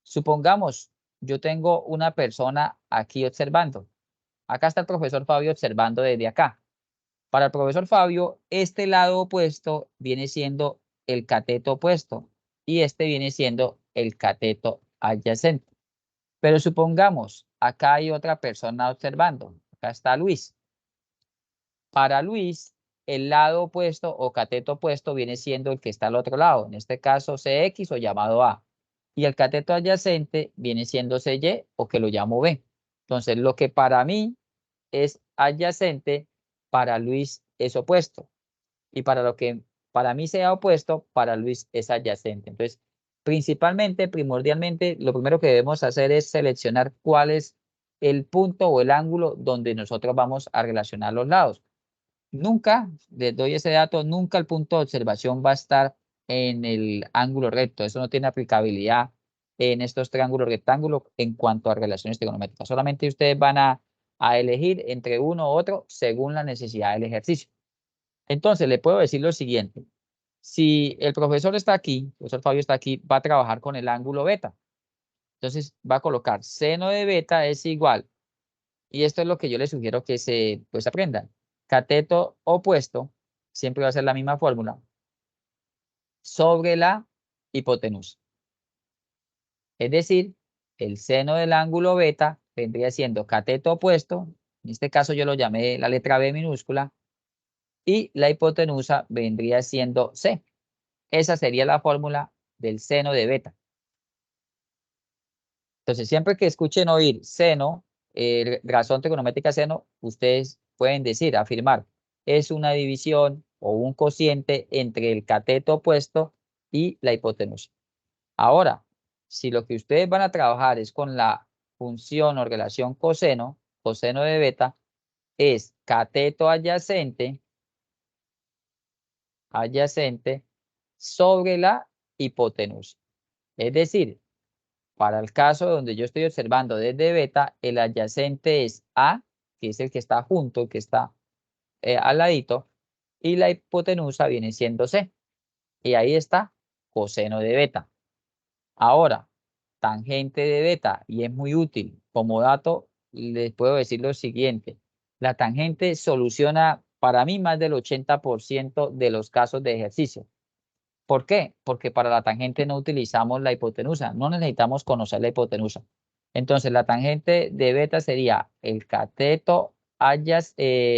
Supongamos, yo tengo una persona aquí observando. Acá está el profesor Fabio observando desde acá. Para el profesor Fabio, este lado opuesto viene siendo el cateto opuesto y este viene siendo el cateto adyacente. Pero supongamos, acá hay otra persona observando. Acá está Luis. Para Luis, el lado opuesto o cateto opuesto viene siendo el que está al otro lado, en este caso CX o llamado A. Y el cateto adyacente viene siendo CY o que lo llamo B. Entonces, lo que para mí es adyacente, para Luis es opuesto. Y para lo que para mí sea opuesto, para Luis es adyacente. Entonces, principalmente, primordialmente, lo primero que debemos hacer es seleccionar cuál es el punto o el ángulo donde nosotros vamos a relacionar los lados. Nunca, les doy ese dato, nunca el punto de observación va a estar en el ángulo recto. Eso no tiene aplicabilidad en estos triángulos rectángulos en cuanto a relaciones trigonométricas. Solamente ustedes van a elegir entre uno u otro según la necesidad del ejercicio. Entonces, le puedo decir lo siguiente. Si el profesor está aquí, el profesor Fabio está aquí, va a trabajar con el ángulo beta. Entonces, va a colocar seno de beta es igual. Y esto es lo que yo les sugiero que se aprendan. Cateto opuesto, siempre va a ser la misma fórmula, sobre la hipotenusa. Es decir, el seno del ángulo beta vendría siendo cateto opuesto, en este caso yo lo llamé la letra B minúscula, y la hipotenusa vendría siendo C. Esa sería la fórmula del seno de beta. Entonces, siempre que escuchen oír seno, razón trigonométrica seno, ustedes pueden decir, afirmar, es una división o un cociente entre el cateto opuesto y la hipotenusa. Ahora, si lo que ustedes van a trabajar es con la función o relación coseno, coseno de beta, es cateto adyacente sobre la hipotenusa. Es decir, para el caso donde yo estoy observando desde beta, el adyacente es A, que es el que está junto, el que está al ladito, y la hipotenusa viene siendo C. Y ahí está coseno de beta. Ahora, tangente de beta, y es muy útil como dato, les puedo decir lo siguiente. La tangente soluciona para mí más del 80% de los casos de ejercicio. ¿Por qué? Porque para la tangente no utilizamos la hipotenusa, no necesitamos conocer la hipotenusa. Entonces, la tangente de beta sería el cateto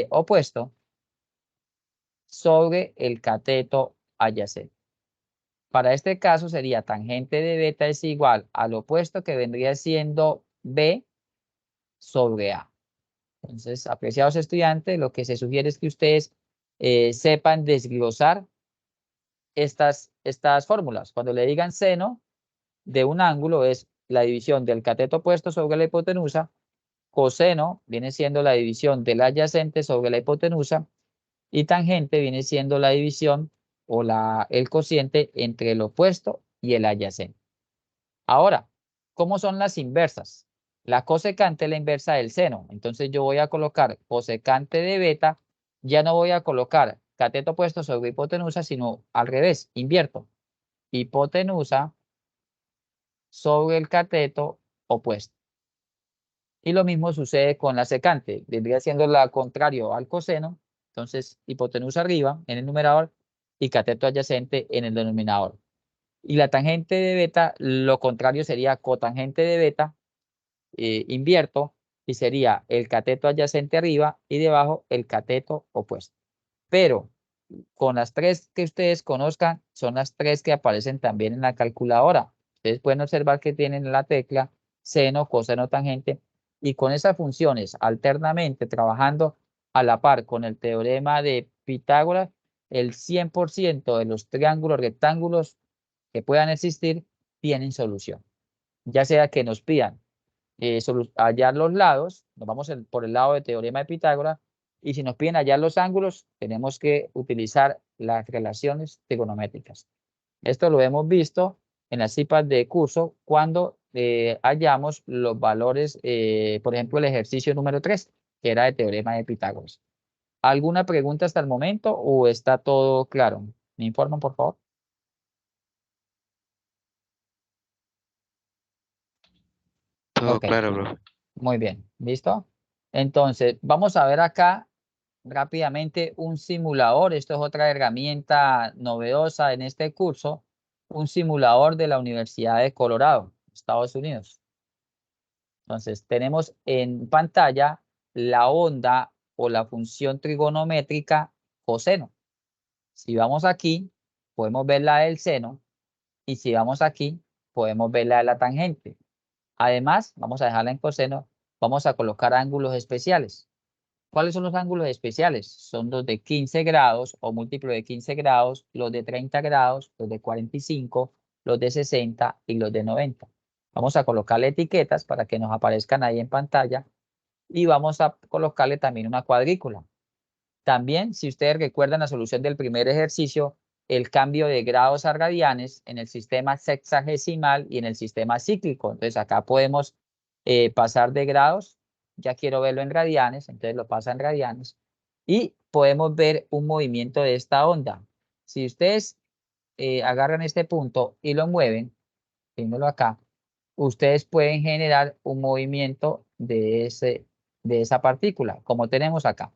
opuesto sobre el cateto adyacente. Para este caso sería tangente de beta es igual al opuesto que vendría siendo B sobre A. Entonces, apreciados estudiantes, lo que se sugiere es que ustedes sepan desglosar estas fórmulas. Cuando le digan seno de un ángulo es la división del cateto opuesto sobre la hipotenusa, coseno viene siendo la división del adyacente sobre la hipotenusa y tangente viene siendo la división o el cociente entre el opuesto y el adyacente. Ahora, ¿cómo son las inversas? La cosecante es la inversa del seno. Entonces yo voy a colocar cosecante de beta, ya no voy a colocar cateto opuesto sobre hipotenusa, sino al revés, invierto. Hipotenusa sobre el cateto opuesto. Y lo mismo sucede con la secante, vendría siendo la contrario al coseno, entonces hipotenusa arriba en el numerador y cateto adyacente en el denominador. Y la tangente de beta, lo contrario sería cotangente de beta, invierto, y sería el cateto adyacente arriba y debajo el cateto opuesto. Pero con las tres que ustedes conozcan, son las tres que aparecen también en la calculadora. Ustedes pueden observar que tienen la tecla seno, coseno, tangente, y con esas funciones alternamente trabajando a la par con el teorema de Pitágoras, el 100% de los triángulos rectángulos que puedan existir tienen solución. Ya sea que nos pidan hallar los lados, nos vamos por el lado de teorema de Pitágoras, y si nos piden hallar los ángulos, tenemos que utilizar las relaciones trigonométricas. Esto lo hemos visto en las cipas de curso cuando hallamos los valores, por ejemplo, el ejercicio número 3, que era de teorema de Pitágoras. ¿Alguna pregunta hasta el momento o está todo claro? ¿Me informan, por favor? Todo Ok. claro, profe. Muy bien, ¿listo? Entonces, vamos a ver acá rápidamente un simulador. Esto es otra herramienta novedosa en este curso, un simulador de la Universidad de Colorado, Estados Unidos. Entonces, tenemos en pantalla la onda o la función trigonométrica coseno. Si vamos aquí, podemos ver la del seno, y si vamos aquí, podemos ver la de la tangente. Además, vamos a dejarla en coseno, vamos a colocar ángulos especiales. ¿Cuáles son los ángulos especiales? Son los de 15 grados o múltiplo de 15 grados, los de 30 grados, los de 45, los de 60 y los de 90. Vamos a colocarle etiquetas para que nos aparezcan ahí en pantalla y vamos a colocarle también una cuadrícula. También, si ustedes recuerdan la solución del primer ejercicio, el cambio de grados a radianes en el sistema sexagesimal y en el sistema cíclico. Entonces acá podemos pasar de grados, ya quiero verlo en radianes, entonces lo pasa en radianes, y podemos ver un movimiento de esta onda. Si ustedes agarran este punto y lo mueven, viéndolo acá, ustedes pueden generar un movimiento de esa partícula, como tenemos acá.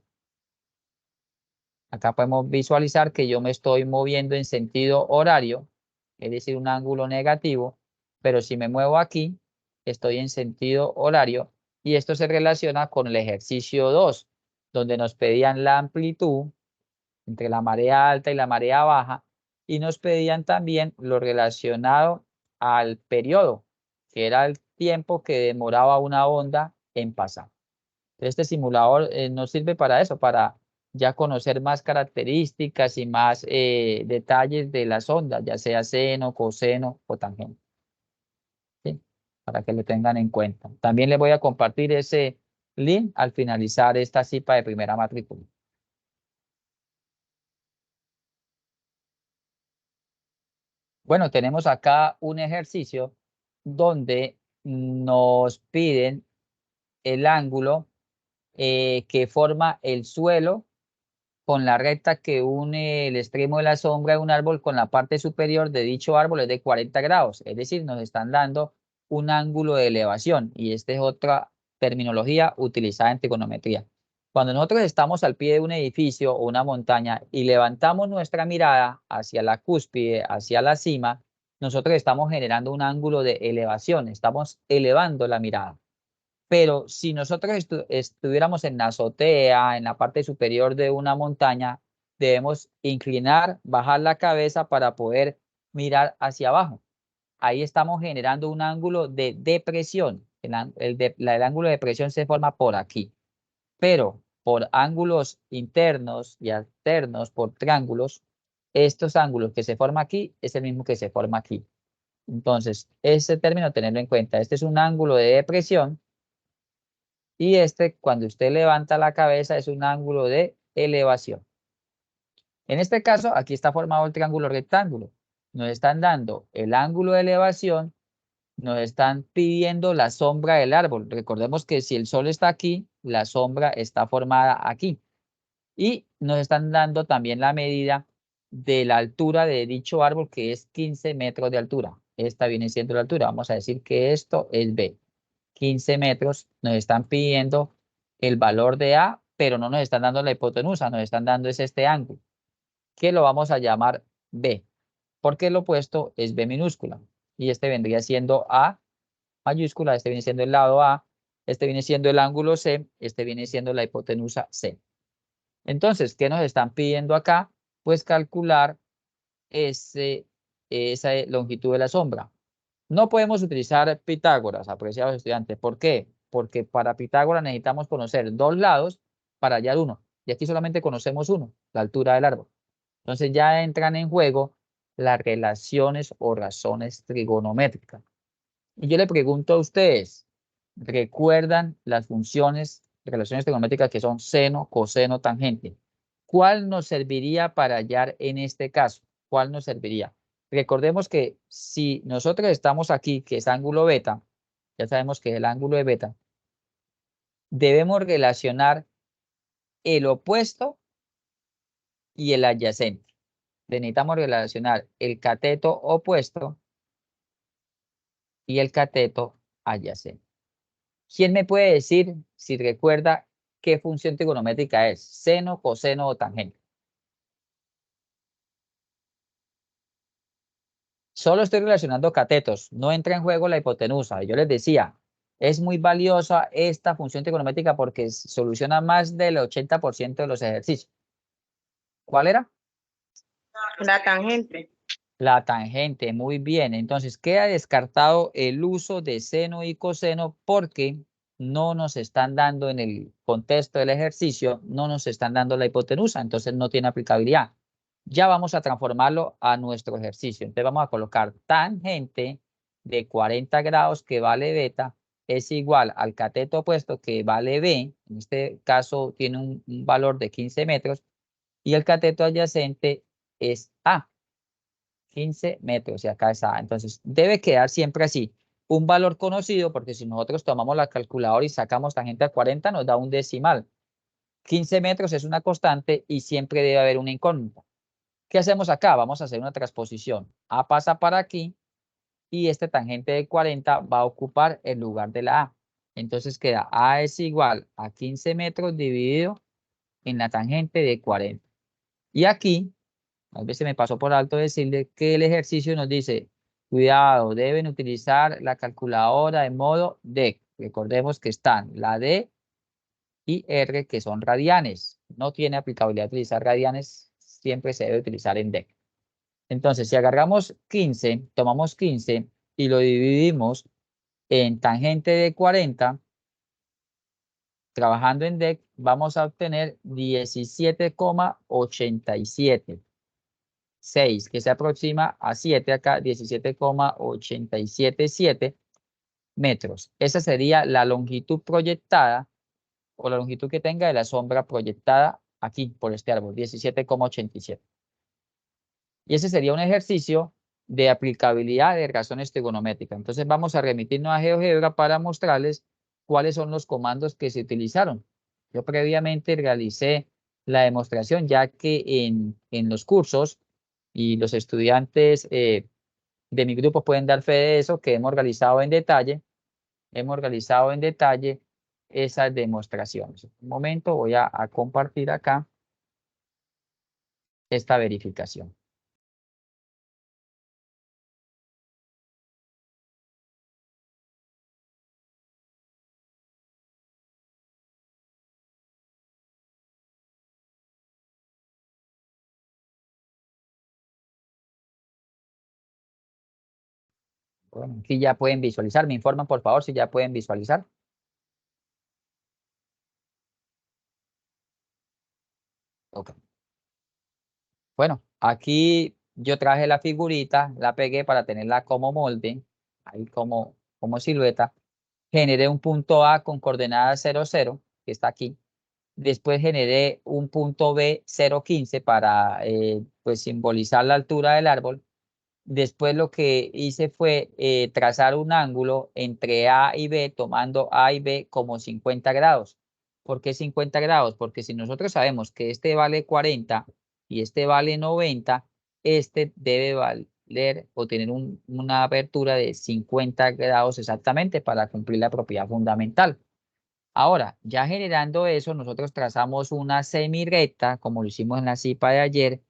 Acá podemos visualizar que yo me estoy moviendo en sentido horario, es decir, un ángulo negativo, pero si me muevo aquí, estoy en sentido horario y esto se relaciona con el ejercicio 2, donde nos pedían la amplitud entre la marea alta y la marea baja y nos pedían también lo relacionado al periodo, que era el tiempo que demoraba una onda en pasar. Este simulador nos sirve para eso, para ya conocer más características y más detalles de las ondas, ya sea seno, coseno o tangente. ¿Sí? Para que lo tengan en cuenta. También les voy a compartir ese link al finalizar esta cita de primera matrícula. Bueno, tenemos acá un ejercicio donde nos piden el ángulo que forma el suelo con la recta que une el extremo de la sombra de un árbol con la parte superior de dicho árbol es de 40 grados. Es decir, nos están dando un ángulo de elevación y esta es otra terminología utilizada en trigonometría. Cuando nosotros estamos al pie de un edificio o una montaña y levantamos nuestra mirada hacia la cúspide, hacia la cima, nosotros estamos generando un ángulo de elevación, estamos elevando la mirada. Pero si nosotros estuviéramos en la azotea, en la parte superior de una montaña, debemos inclinar, bajar la cabeza para poder mirar hacia abajo. Ahí estamos generando un ángulo de depresión. El ángulo de depresión se forma por aquí. Pero por ángulos internos y alternos, por triángulos, estos ángulos que se forman aquí es el mismo que se forma aquí. Entonces, ese término, tenerlo en cuenta. Este es un ángulo de depresión. Y este, cuando usted levanta la cabeza, es un ángulo de elevación. En este caso, aquí está formado el triángulo rectángulo. Nos están dando el ángulo de elevación, nos están pidiendo la sombra del árbol. Recordemos que si el sol está aquí, la sombra está formada aquí. Y nos están dando también la medida de la altura de dicho árbol, que es 15 metros de altura. Esta viene siendo la altura. Vamos a decir que esto es B. 15 metros, nos están pidiendo el valor de A, pero no nos están dando la hipotenusa, nos están dando es este ángulo, que lo vamos a llamar B, porque el opuesto es B minúscula, y este vendría siendo A mayúscula, este viene siendo el lado A, este viene siendo el ángulo C, este viene siendo la hipotenusa C. Entonces, ¿qué nos están pidiendo acá? Pues calcular esa longitud de la sombra. No podemos utilizar Pitágoras, apreciados estudiantes. ¿Por qué? Porque para Pitágoras necesitamos conocer dos lados para hallar uno. Y aquí solamente conocemos uno, la altura del árbol. Entonces ya entran en juego las relaciones o razones trigonométricas. Y yo le pregunto a ustedes, ¿recuerdan las funciones, relaciones trigonométricas que son seno, coseno, tangente? ¿Cuál nos serviría para hallar en este caso? ¿Cuál nos serviría? Recordemos que si nosotros estamos aquí, que es ángulo beta, ya sabemos que es el ángulo de beta, debemos relacionar el opuesto y el adyacente. necesitamos relacionar el cateto opuesto y el cateto adyacente. ¿Quién me puede decir, si recuerda, qué función trigonométrica es? ¿Seno, coseno o tangente? Solo estoy relacionando catetos, no entra en juego la hipotenusa. Yo les decía, es muy valiosa esta función trigonométrica porque soluciona más del 80% de los ejercicios. ¿Cuál era? La tangente. La tangente, muy bien. Entonces queda descartado el uso de seno y coseno porque no nos están dando en el contexto del ejercicio, no nos están dando la hipotenusa, entonces no tiene aplicabilidad. Ya vamos a transformarlo a nuestro ejercicio. Entonces vamos a colocar tangente de 40 grados que vale beta es igual al cateto opuesto que vale b, en este caso tiene un valor de 15 metros, y el cateto adyacente es a. 15 metros y acá es A. Entonces, debe quedar siempre así. Un valor conocido, porque si nosotros tomamos la calculadora y sacamos tangente a 40, nos da un decimal. 15 metros es una constante y siempre debe haber una incógnita. ¿Qué hacemos acá? Vamos a hacer una transposición. A pasa para aquí y este tangente de 40 va a ocupar el lugar de la A. Entonces queda A es igual a 15 metros dividido en la tangente de 40. Y aquí a veces me pasó por alto decirle que el ejercicio nos dice, cuidado, deben utilizar la calculadora en modo DEC. Recordemos que están la D y R, que son radianes. No tiene aplicabilidad utilizar radianes, siempre se debe utilizar en DEC. Entonces, si agarramos 15, tomamos 15 y lo dividimos en tangente de 40, trabajando en DEC, vamos a obtener 17,87. 6, que se aproxima a 7 acá, 17,877 metros. Esa sería la longitud proyectada o la longitud que tenga de la sombra proyectada aquí por este árbol, 17,87. Y ese sería un ejercicio de aplicabilidad de razones trigonométricas. Entonces vamos a remitirnos a GeoGebra para mostrarles cuáles son los comandos que se utilizaron. Yo previamente realicé la demostración ya que en los cursos y los estudiantes de mi grupo pueden dar fe de eso, que hemos realizado en detalle esas demostraciones. Un momento, voy a compartir acá esta verificación. Bueno, aquí ya pueden visualizar. Me informan, por favor, si ya pueden visualizar. Ok. Bueno, aquí yo traje la figurita, la pegué para tenerla como molde, ahí como silueta. Generé un punto A con coordenada 0, 0, que está aquí. Después generé un punto B 0,15 para pues simbolizar la altura del árbol. Después lo que hice fue trazar un ángulo entre A y B, tomando A y B como 50 grados. ¿Por qué 50 grados? Porque si nosotros sabemos que este vale 40 y este vale 90, este debe valer o tener una apertura de 50 grados exactamente para cumplir la propiedad fundamental. Ahora, ya generando eso, nosotros trazamos una semirrecta, como lo hicimos en la CIPA de ayer,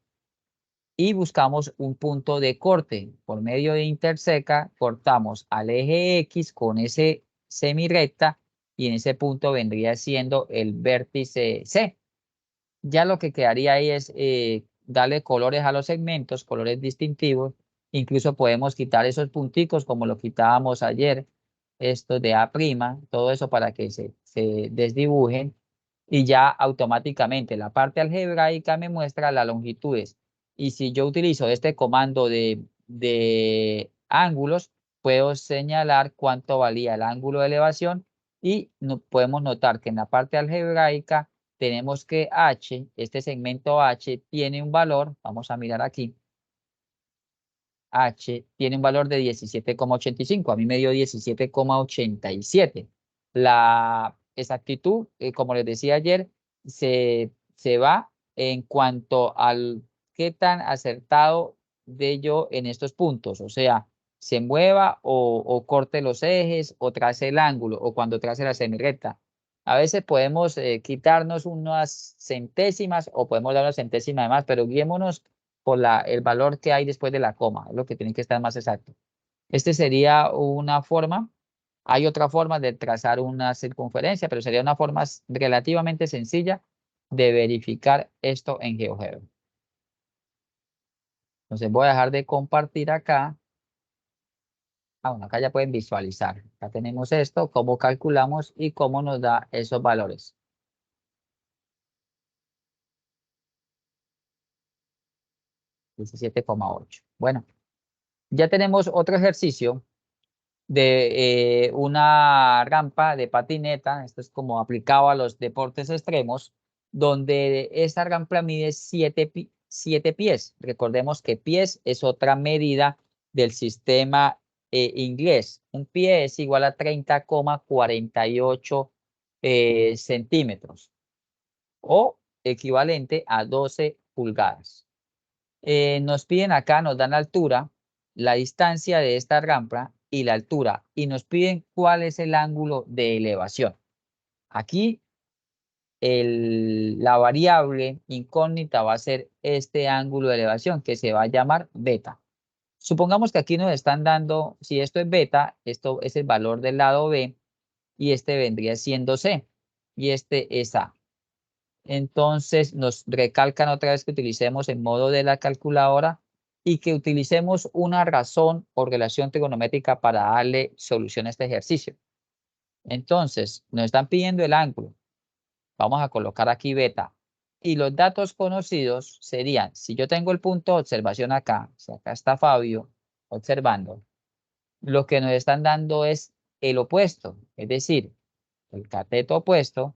y buscamos un punto de corte. Por medio de interseca, cortamos al eje X con ese semirrecta y en ese punto vendría siendo el vértice C. Ya lo que quedaría ahí es darle colores a los segmentos, colores distintivos. Incluso podemos quitar esos punticos como lo quitábamos ayer, estos de A', todo eso para que se desdibujen y ya automáticamente la parte algebraica me muestra las longitudes. Y si yo utilizo este comando de ángulos, puedo señalar cuánto valía el ángulo de elevación y podemos notar que en la parte algebraica tenemos que H, este segmento H tiene un valor, vamos a mirar aquí, H tiene un valor de 17,85, a mí me dio 17,87. La exactitud, como les decía ayer, se va en cuanto al qué tan acertado de yo en estos puntos. O sea, se mueva o corte los ejes o trace el ángulo o cuando trace la semirrecta. A veces podemos quitarnos unas centésimas o podemos dar una centésima de más, pero guiémonos por el valor que hay después de la coma, es lo que tiene que estar más exacto. Este sería una forma. Hay otra forma de trazar una circunferencia, pero sería una forma relativamente sencilla de verificar esto en GeoGebra. Entonces voy a dejar de compartir acá. Bueno, acá ya pueden visualizar. Acá tenemos esto, cómo calculamos y cómo nos da esos valores. $17,8. Bueno, ya tenemos otro ejercicio de una rampa de patineta. Esto es como aplicado a los deportes extremos, donde esta rampa mide 7 pies. Recordemos que pies es otra medida del sistema inglés. Un pie es igual a 30,48 centímetros o equivalente a 12 pulgadas. Nos piden acá, nos dan la altura, la distancia de esta rampa y la altura, y nos piden cuál es el ángulo de elevación. Aquí la variable incógnita va a ser este ángulo de elevación que se va a llamar beta. Supongamos que aquí nos están dando, si esto es beta, esto es el valor del lado B y este vendría siendo C y este es A. Entonces nos recalcan otra vez que utilicemos el modo de la calculadora y que utilicemos una razón o relación trigonométrica para darle solución a este ejercicio. Entonces nos están pidiendo el ángulo. Vamos a colocar aquí beta. Y los datos conocidos serían, si yo tengo el punto de observación acá, si acá está Fabio observando, lo que nos están dando es el opuesto, es decir, el cateto opuesto,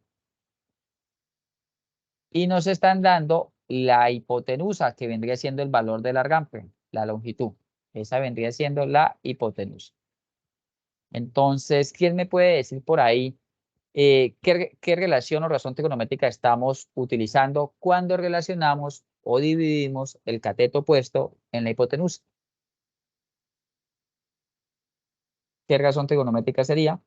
y nos están dando la hipotenusa, que vendría siendo el valor de la rampa, la longitud. Esa vendría siendo la hipotenusa. Entonces, ¿quién me puede decir por ahí qué relación o razón trigonométrica estamos utilizando cuando relacionamos o dividimos el cateto opuesto en la hipotenusa? ¿Qué razón trigonométrica sería?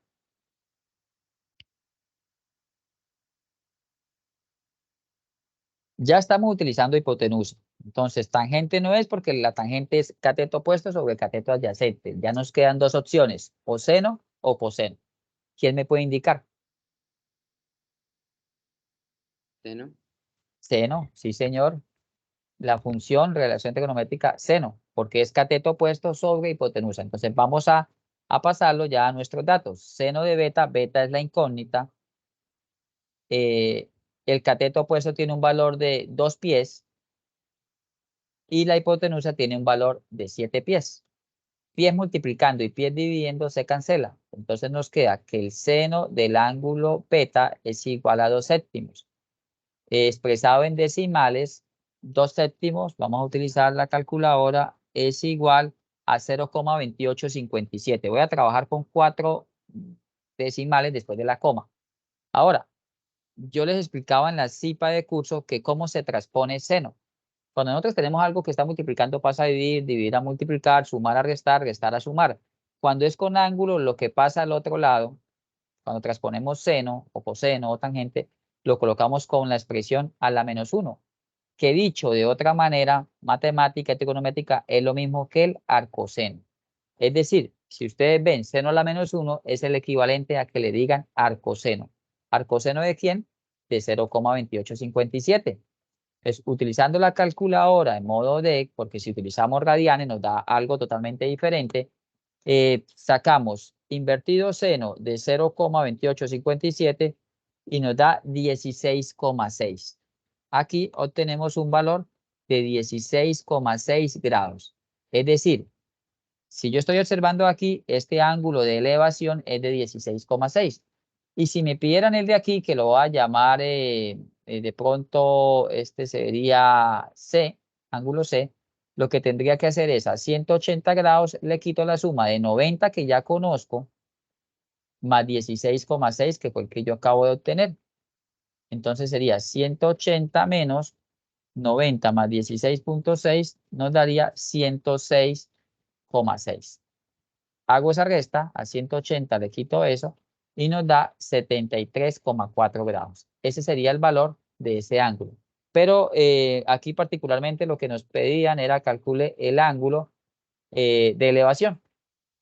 Ya estamos utilizando hipotenusa. Entonces, tangente no es porque la tangente es cateto opuesto sobre cateto adyacente. Ya nos quedan dos opciones, o seno o coseno. ¿Quién me puede indicar? Seno. Seno, sí señor. La función relación trigonométrica seno, porque es cateto opuesto sobre hipotenusa. Entonces vamos a pasarlo ya a nuestros datos. Seno de beta, beta es la incógnita. El cateto opuesto tiene un valor de 2 pies y la hipotenusa tiene un valor de 7 pies. Pies multiplicando y pies dividiendo se cancela. Entonces nos queda que el seno del ángulo beta es igual a 2 séptimos. Expresado en decimales, 2 séptimos, vamos a utilizar la calculadora, es igual a 0,2857. Voy a trabajar con 4 decimales después de la coma. Ahora, yo les explicaba en la CIPA de curso que cómo se transpone seno. Cuando nosotros tenemos algo que está multiplicando pasa a dividir, dividir a multiplicar, sumar a restar, restar a sumar. Cuando es con ángulo, lo que pasa al otro lado, cuando transponemos seno o coseno o tangente, lo colocamos con la expresión a la menos 1, que dicho de otra manera, matemática y trigonométrica, es lo mismo que el arcoseno. Es decir, si ustedes ven seno a la menos 1, es el equivalente a que le digan arcoseno. ¿Arcoseno de quién? De 0,2857. Es utilizando la calculadora en modo de, porque si utilizamos radianes nos da algo totalmente diferente, sacamos invertido seno de 0,2857 y nos da 16,6. Aquí obtenemos un valor de 16,6 grados. Es decir, si yo estoy observando aquí, este ángulo de elevación es de 16,6. Y si me pidieran el de aquí, que lo voy a llamar de pronto, este sería C, ángulo C, lo que tendría que hacer es a 180 grados le quito la suma de 90 que ya conozco, más 16,6 que fue el que yo acabo de obtener. Entonces sería 180 menos 90 más 16.6 nos daría 106,6. Hago esa resta, a 180 le quito eso y nos da 73,4 grados. Ese sería el valor de ese ángulo. Pero aquí particularmente lo que nos pedían era calcule el ángulo de elevación,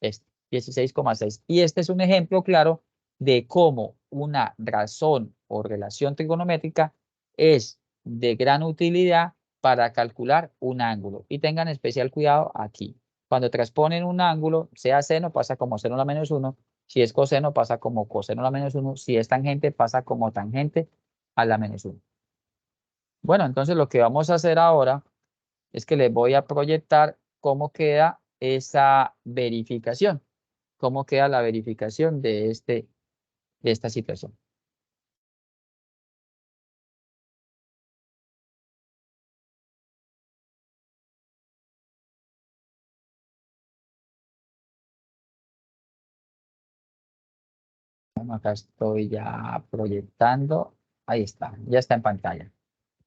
este 16,6. Y este es un ejemplo claro de cómo una razón o relación trigonométrica es de gran utilidad para calcular un ángulo. Y tengan especial cuidado aquí. Cuando transponen un ángulo, sea seno, pasa como seno a la menos 1. Si es coseno, pasa como coseno a la menos 1. Si es tangente, pasa como tangente a la menos 1. Bueno, entonces lo que vamos a hacer ahora es que les voy a proyectar cómo queda esa verificación, cómo queda la verificación de esta situación. Bueno, acá estoy ya proyectando. Ahí está, ya está en pantalla.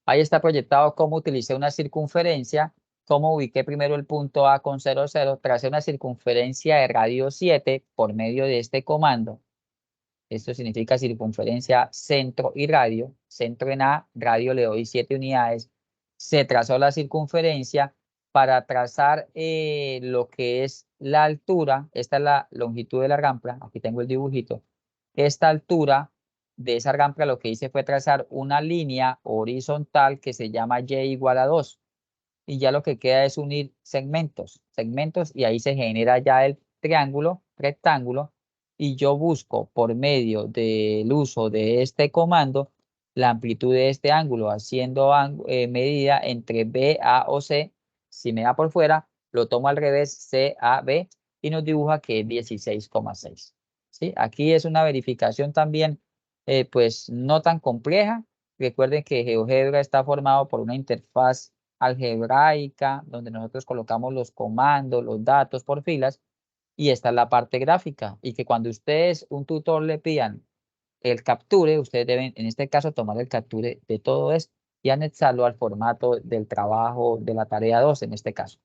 Ahí está proyectado cómo utilicé una circunferencia, cómo ubiqué primero el punto A con 0, 0, tracé una circunferencia de radio 7 por medio de este comando. Esto significa circunferencia, centro y radio. Centro en A, radio le doy 7 unidades. Se trazó la circunferencia para trazar lo que es la altura. Esta es la longitud de la rampa. Aquí tengo el dibujito. Esta altura de esa rampa lo que hice fue trazar una línea horizontal que se llama y igual a 2. Y ya lo que queda es unir segmentos, y ahí se genera ya el triángulo, rectángulo, y yo busco por medio del uso de este comando la amplitud de este ángulo, haciendo medida entre B, A o C. Si me da por fuera, lo tomo al revés, C, A, B, y nos dibuja que es 16,6. ¿Sí? Aquí es una verificación también, pues no tan compleja. Recuerden que GeoGebra está formado por una interfaz algebraica, donde nosotros colocamos los comandos, los datos por filas, y esta es la parte gráfica, y que cuando ustedes, un tutor le pidan el capture, ustedes deben, en este caso, tomar el capture de todo esto y anexarlo al formato del trabajo de la tarea 2, en este caso.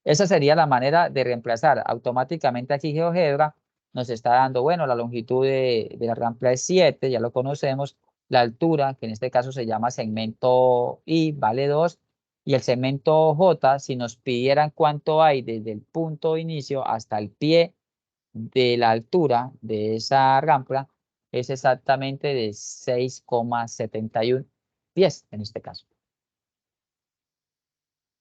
Esa sería la manera de reemplazar. Automáticamente aquí GeoGebra nos está dando, bueno, la longitud de la rampa es 7, ya lo conocemos, la altura, que en este caso se llama segmento I, vale 2, y el segmento J, si nos pidieran cuánto hay desde el punto de inicio hasta el pie de la altura de esa rampa, es exactamente de 6,71 pies en este caso.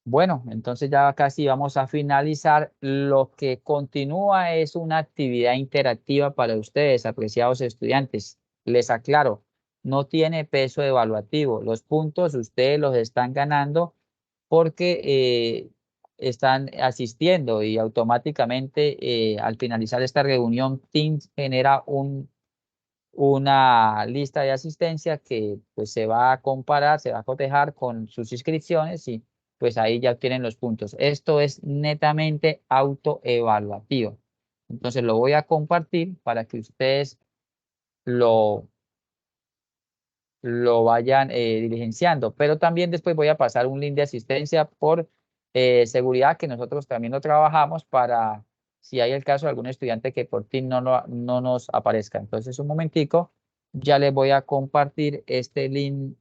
Bueno, entonces ya casi vamos a finalizar. Lo que continúa es una actividad interactiva para ustedes, apreciados estudiantes. Les aclaro, no tiene peso evaluativo. Los puntos ustedes los están ganando porque están asistiendo y automáticamente al finalizar esta reunión Teams genera una lista de asistencia que pues se va a comparar, se va a cotejar con sus inscripciones y pues ahí ya obtienen los puntos. Esto es netamente autoevaluativo. Entonces lo voy a compartir para que ustedes lo vayan diligenciando, pero también después voy a pasar un link de asistencia por seguridad que nosotros también lo trabajamos para si hay el caso de algún estudiante que por ti no nos aparezca. Entonces, un momentico, ya les voy a compartir este link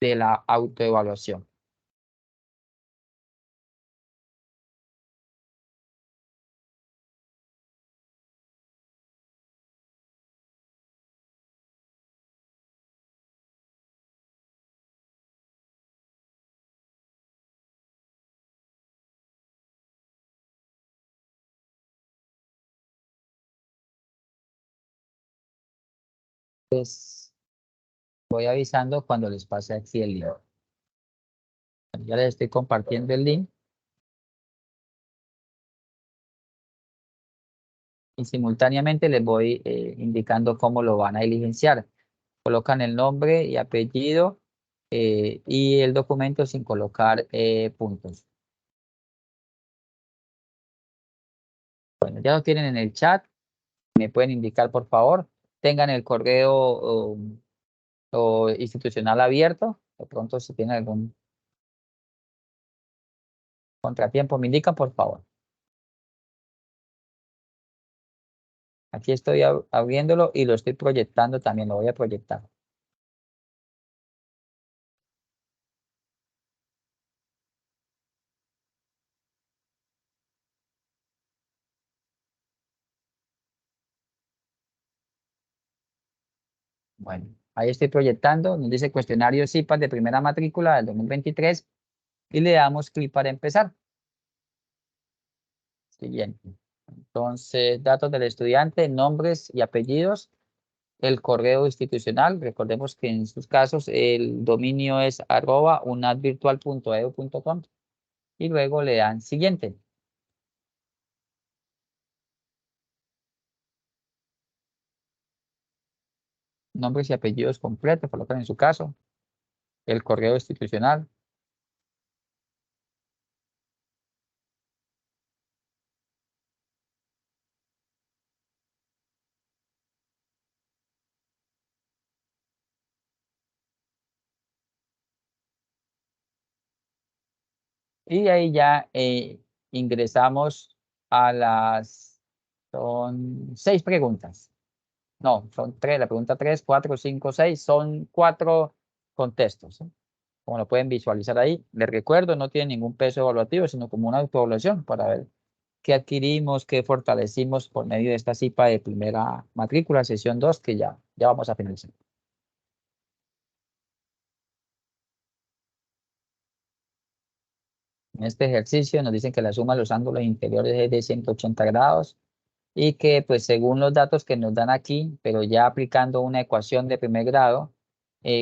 de la autoevaluación. Pues voy avisando cuando les pase aquí el link. Ya les estoy compartiendo el link. Y simultáneamente les voy indicando cómo lo van a diligenciar. Colocan el nombre y apellido y el documento sin colocar puntos. Bueno, ya lo tienen en el chat. Me pueden indicar, por favor. Tengan el correo o institucional abierto. De pronto, si tienen algún Contratiempo, me indican, por favor. Aquí estoy abriéndolo y lo estoy proyectando también, lo voy a proyectar. Bueno, ahí estoy proyectando, nos dice cuestionario CIPAS de primera matrícula del 2023 y le damos clic para empezar. Siguiente. Entonces, datos del estudiante, nombres y apellidos, el correo institucional, recordemos que en sus casos el dominio es @unadvirtual.edu.com y luego le dan siguiente. Nombres y apellidos completos, colocan en su caso, el correo institucional. Y ahí ya ingresamos a son 6 preguntas. No, son 3, la pregunta 3, 4, 5, 6, son 4 contextos, ¿sí? Como lo pueden visualizar ahí. Les recuerdo, no tiene ningún peso evaluativo, sino como una autoevaluación para ver qué adquirimos, qué fortalecimos por medio de esta CIPA de primera matrícula, sesión 2, que ya vamos a finalizar. En este ejercicio nos dicen que la suma de los ángulos interiores es de 180 grados y que pues según los datos que nos dan aquí, pero ya aplicando una ecuación de primer grado,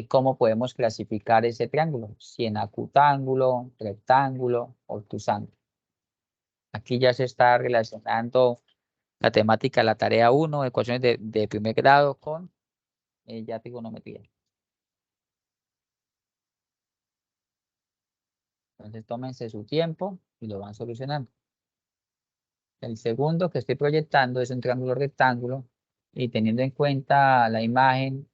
cómo podemos clasificar ese triángulo, si en acutángulo, rectángulo, obtusángulo. Aquí ya se está relacionando la temática de la tarea 1, ecuaciones de primer grado con ya trigonometría. Entonces tómense su tiempo y lo van solucionando. El segundo que estoy proyectando es un triángulo rectángulo y teniendo en cuenta la imagen,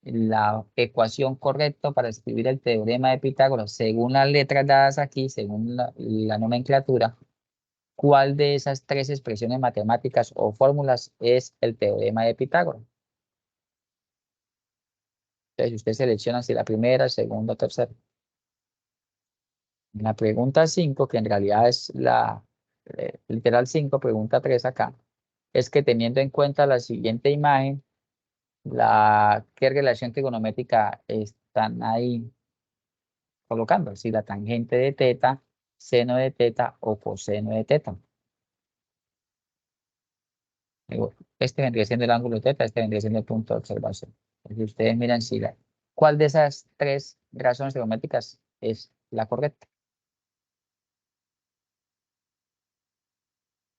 la ecuación correcta para escribir el teorema de Pitágoras, según las letras dadas aquí, según la nomenclatura, ¿cuál de esas 3 expresiones matemáticas o fórmulas es el teorema de Pitágoras? Entonces, usted selecciona si la primera, segunda o tercera. En la pregunta 5, que en realidad es la literal 5, pregunta 3 acá, es que teniendo en cuenta la siguiente imagen, qué relación trigonométrica están ahí colocando, si la tangente de teta, seno de teta o coseno de teta. Este vendría siendo el ángulo de teta, este vendría siendo el punto de observación. Si ustedes miran cuál de esas 3 razones trigonométricas es la correcta.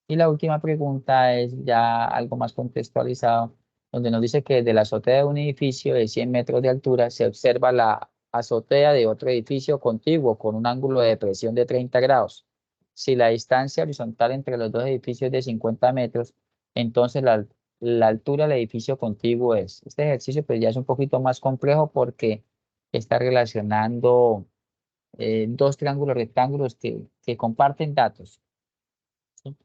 Y la última pregunta es ya algo más contextualizado, donde nos dice que de la azotea de un edificio de 100 metros de altura se observa la azotea de otro edificio contiguo con un ángulo de depresión de 30 grados. Si la distancia horizontal entre los dos edificios es de 50 metros, entonces la altura del edificio contiguo es. Este ejercicio pues ya es un poquito más complejo porque está relacionando 2 triángulos rectángulos que comparten datos, ¿sí?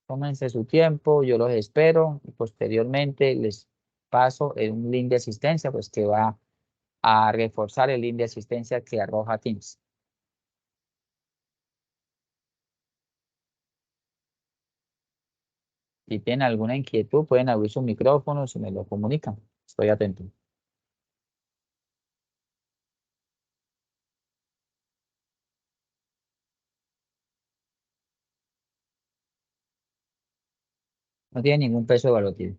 Tómense su tiempo, yo los espero y posteriormente les paso un link de asistencia, pues que va a reforzar el link de asistencia que arroja Teams. Si tienen alguna inquietud, pueden abrir su micrófono si me lo comunican. Estoy atento. No tiene ningún peso evaluativo.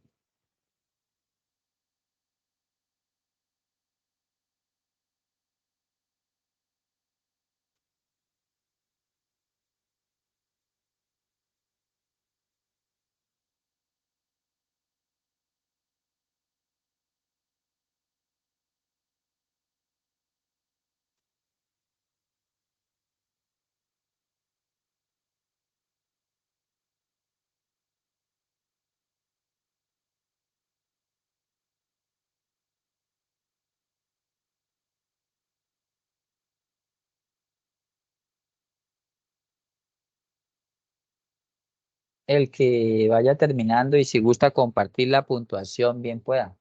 el que vaya terminando y si gusta compartir la puntuación, bien pueda.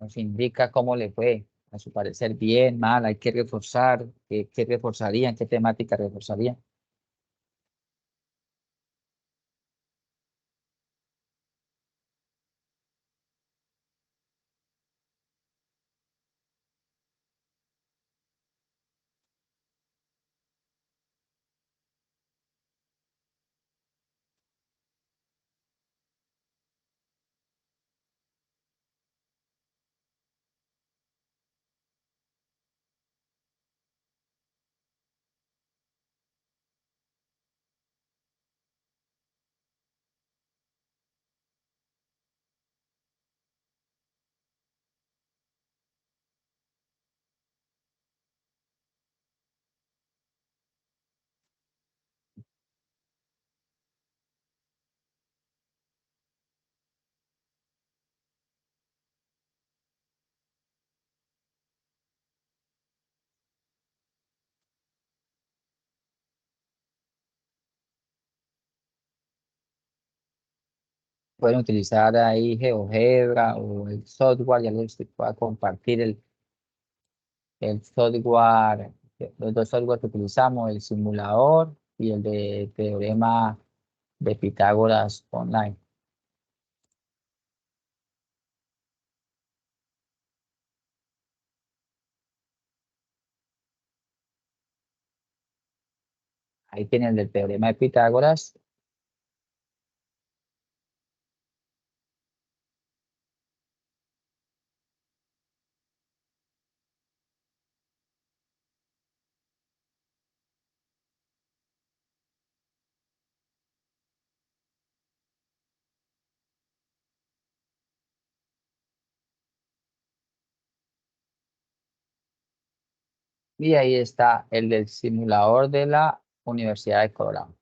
Nos indica cómo le fue, a su parecer bien, mal, hay que reforzar, qué reforzarían, qué temática reforzarían. Pueden utilizar ahí GeoGebra o el software, ya les pueda compartir el software, los dos software que utilizamos, el simulador y el de teorema de Pitágoras online. Ahí tienen el del teorema de Pitágoras. Y ahí está el del simulador de la Universidad de Colorado.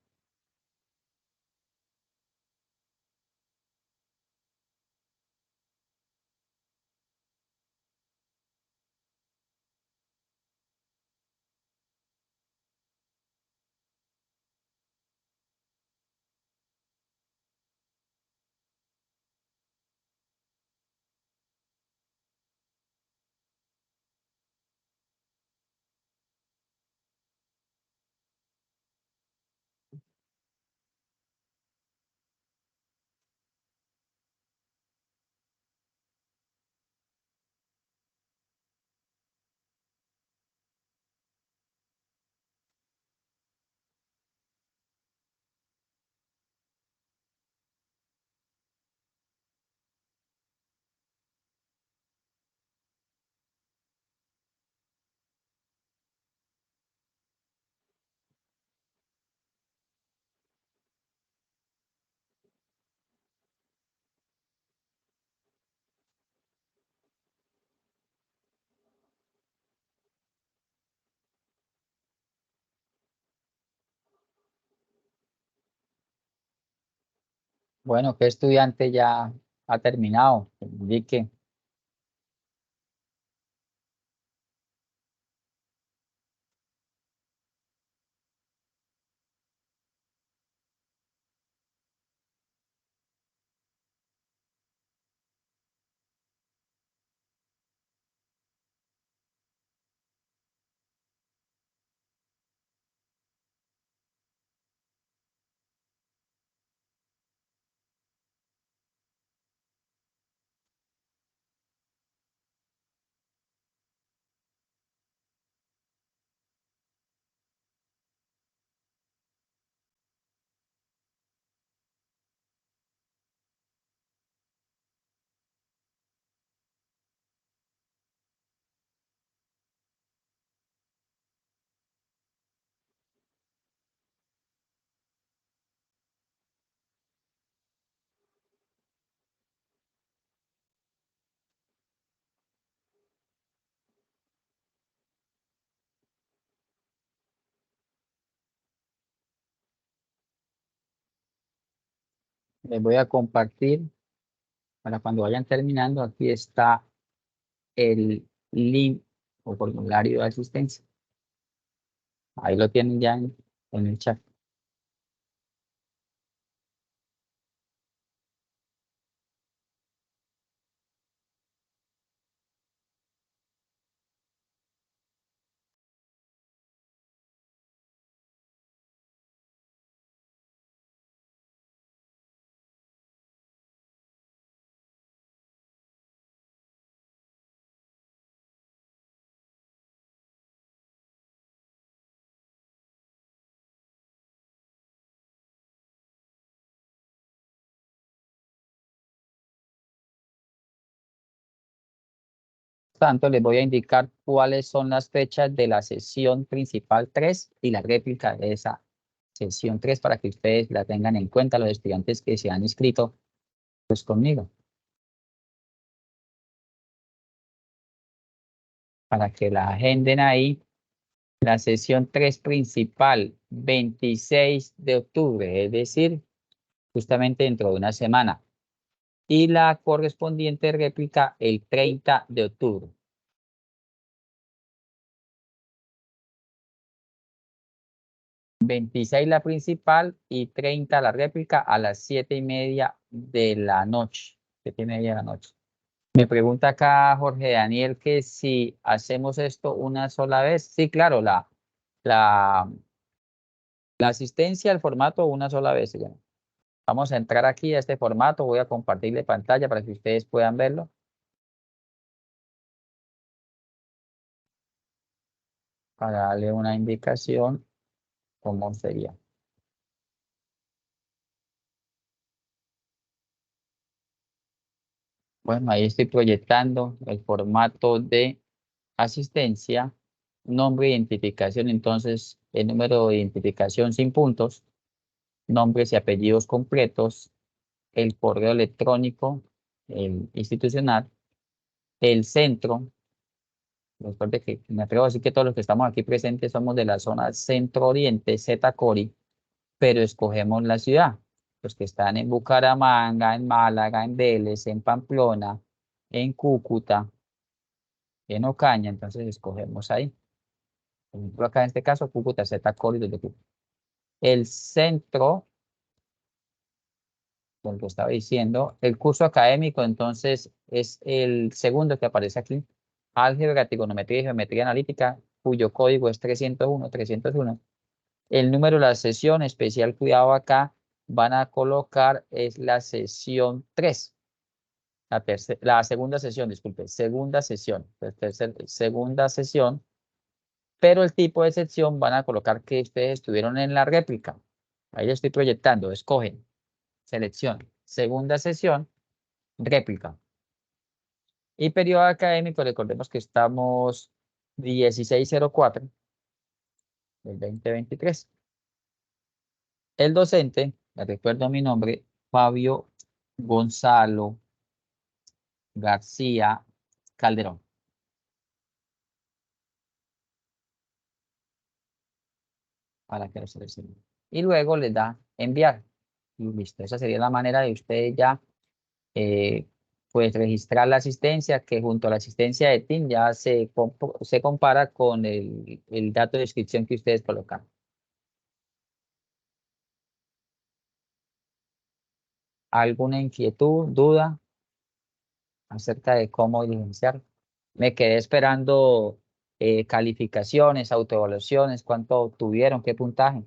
Bueno, ¿qué estudiante ya ha terminado? Que me indique. Les voy a compartir para cuando vayan terminando. Aquí está el link o formulario de asistencia. Ahí lo tienen ya en el chat. tanto, les voy a indicar cuáles son las fechas de la sesión principal 3 y la réplica de esa sesión 3 para que ustedes la tengan en cuenta, los estudiantes que se han inscrito pues conmigo. Para que la agenden ahí. La sesión 3 principal, 26 de octubre, es decir, justamente dentro de una semana. Y la correspondiente réplica el 30 de octubre. 26 la principal y 30 la réplica a las 7:30 de la noche. 7:30 de la noche. Me pregunta acá Jorge Daniel que si hacemos esto una sola vez. Sí, claro, la asistencia al formato una sola vez. ¿Sí? Vamos a entrar aquí a este formato. Voy a compartirle pantalla para que ustedes puedan verlo. Para darle una indicación cómo sería. Bueno, ahí estoy proyectando el formato de asistencia, nombre, identificación. Entonces, el número de identificación sin puntos, nombres y apellidos completos, el correo electrónico, el institucional, el centro. Recuerde que me atrevo a decir que todos los que estamos aquí presentes somos de la zona centro-oriente, Cori, pero escogemos la ciudad. Los que están en Bucaramanga, en Málaga, en Vélez, en Pamplona, en Cúcuta, en Ocaña, entonces escogemos ahí. Por ejemplo, acá en este caso, Cúcuta, Cori desde Cúcuta. El centro, lo que estaba diciendo, el curso académico, entonces, es el segundo que aparece aquí. Álgebra, trigonometría y geometría analítica, cuyo código es 301. El número de la sesión, especial cuidado acá, van a colocar es la sesión 3. La segunda sesión, disculpe, segunda sesión. Segunda sesión, pero el tipo de sección van a colocar que ustedes estuvieron en la réplica. Ahí lo estoy proyectando, escogen, selección, segunda sesión, réplica. Y periodo académico, recordemos que estamos 1604 del 2023. El docente, le recuerdo mi nombre, Fabio Gonzalo García Calderón. Para que lo seleccione. Y luego le da enviar. Y listo. Esa sería la manera de ustedes ya pues registrar la asistencia, que junto a la asistencia de TIN ya se compara con el dato de inscripción que ustedes colocan. ¿Alguna inquietud, duda acerca de cómo diligenciar? Me quedé esperando calificaciones, autoevaluaciones, cuánto obtuvieron, qué puntaje.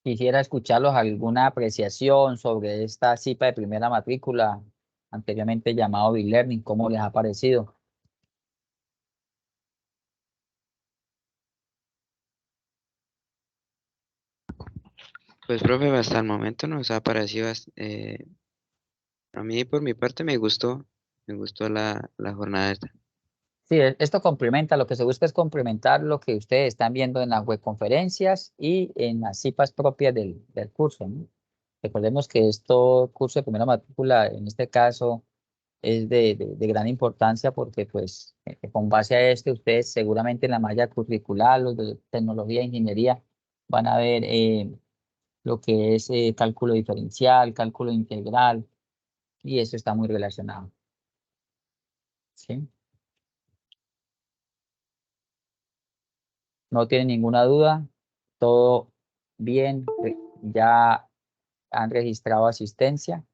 Quisiera escucharlos alguna apreciación sobre esta CIPA de primera matrícula, anteriormente llamado B-Learning, ¿cómo les ha parecido? Pues, profe, hasta el momento nos ha parecido, a mí por mi parte me gustó la jornada esta. Sí, esto complementa, lo que se busca es complementar lo que ustedes están viendo en las webconferencias y en las CIPAs propias del curso, ¿no? Recordemos que esto, curso de primera matrícula, en este caso, es de gran importancia porque pues con base a este ustedes seguramente en la malla curricular, los de tecnología e ingeniería van a ver lo que es cálculo diferencial, cálculo integral y eso está muy relacionado. ¿Sí? No tienen ninguna duda, todo bien, ya han registrado asistencia.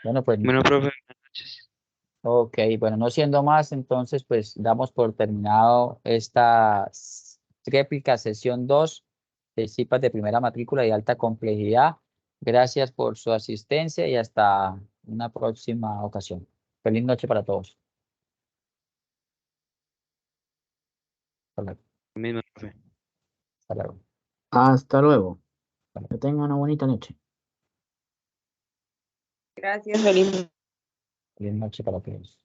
Bueno, pues Bueno, profe, buenas noches. Ok, bueno, no siendo más, entonces pues damos por terminado esta réplica sesión 2 de CIPAS de primera matrícula y alta complejidad. Gracias por su asistencia y hasta una próxima ocasión. Feliz noche para todos. Hasta luego. Lo mismo, profe. Hasta luego. Hasta luego. Que tengan una bonita noche. Gracias, feliz. Feliz noche para todos.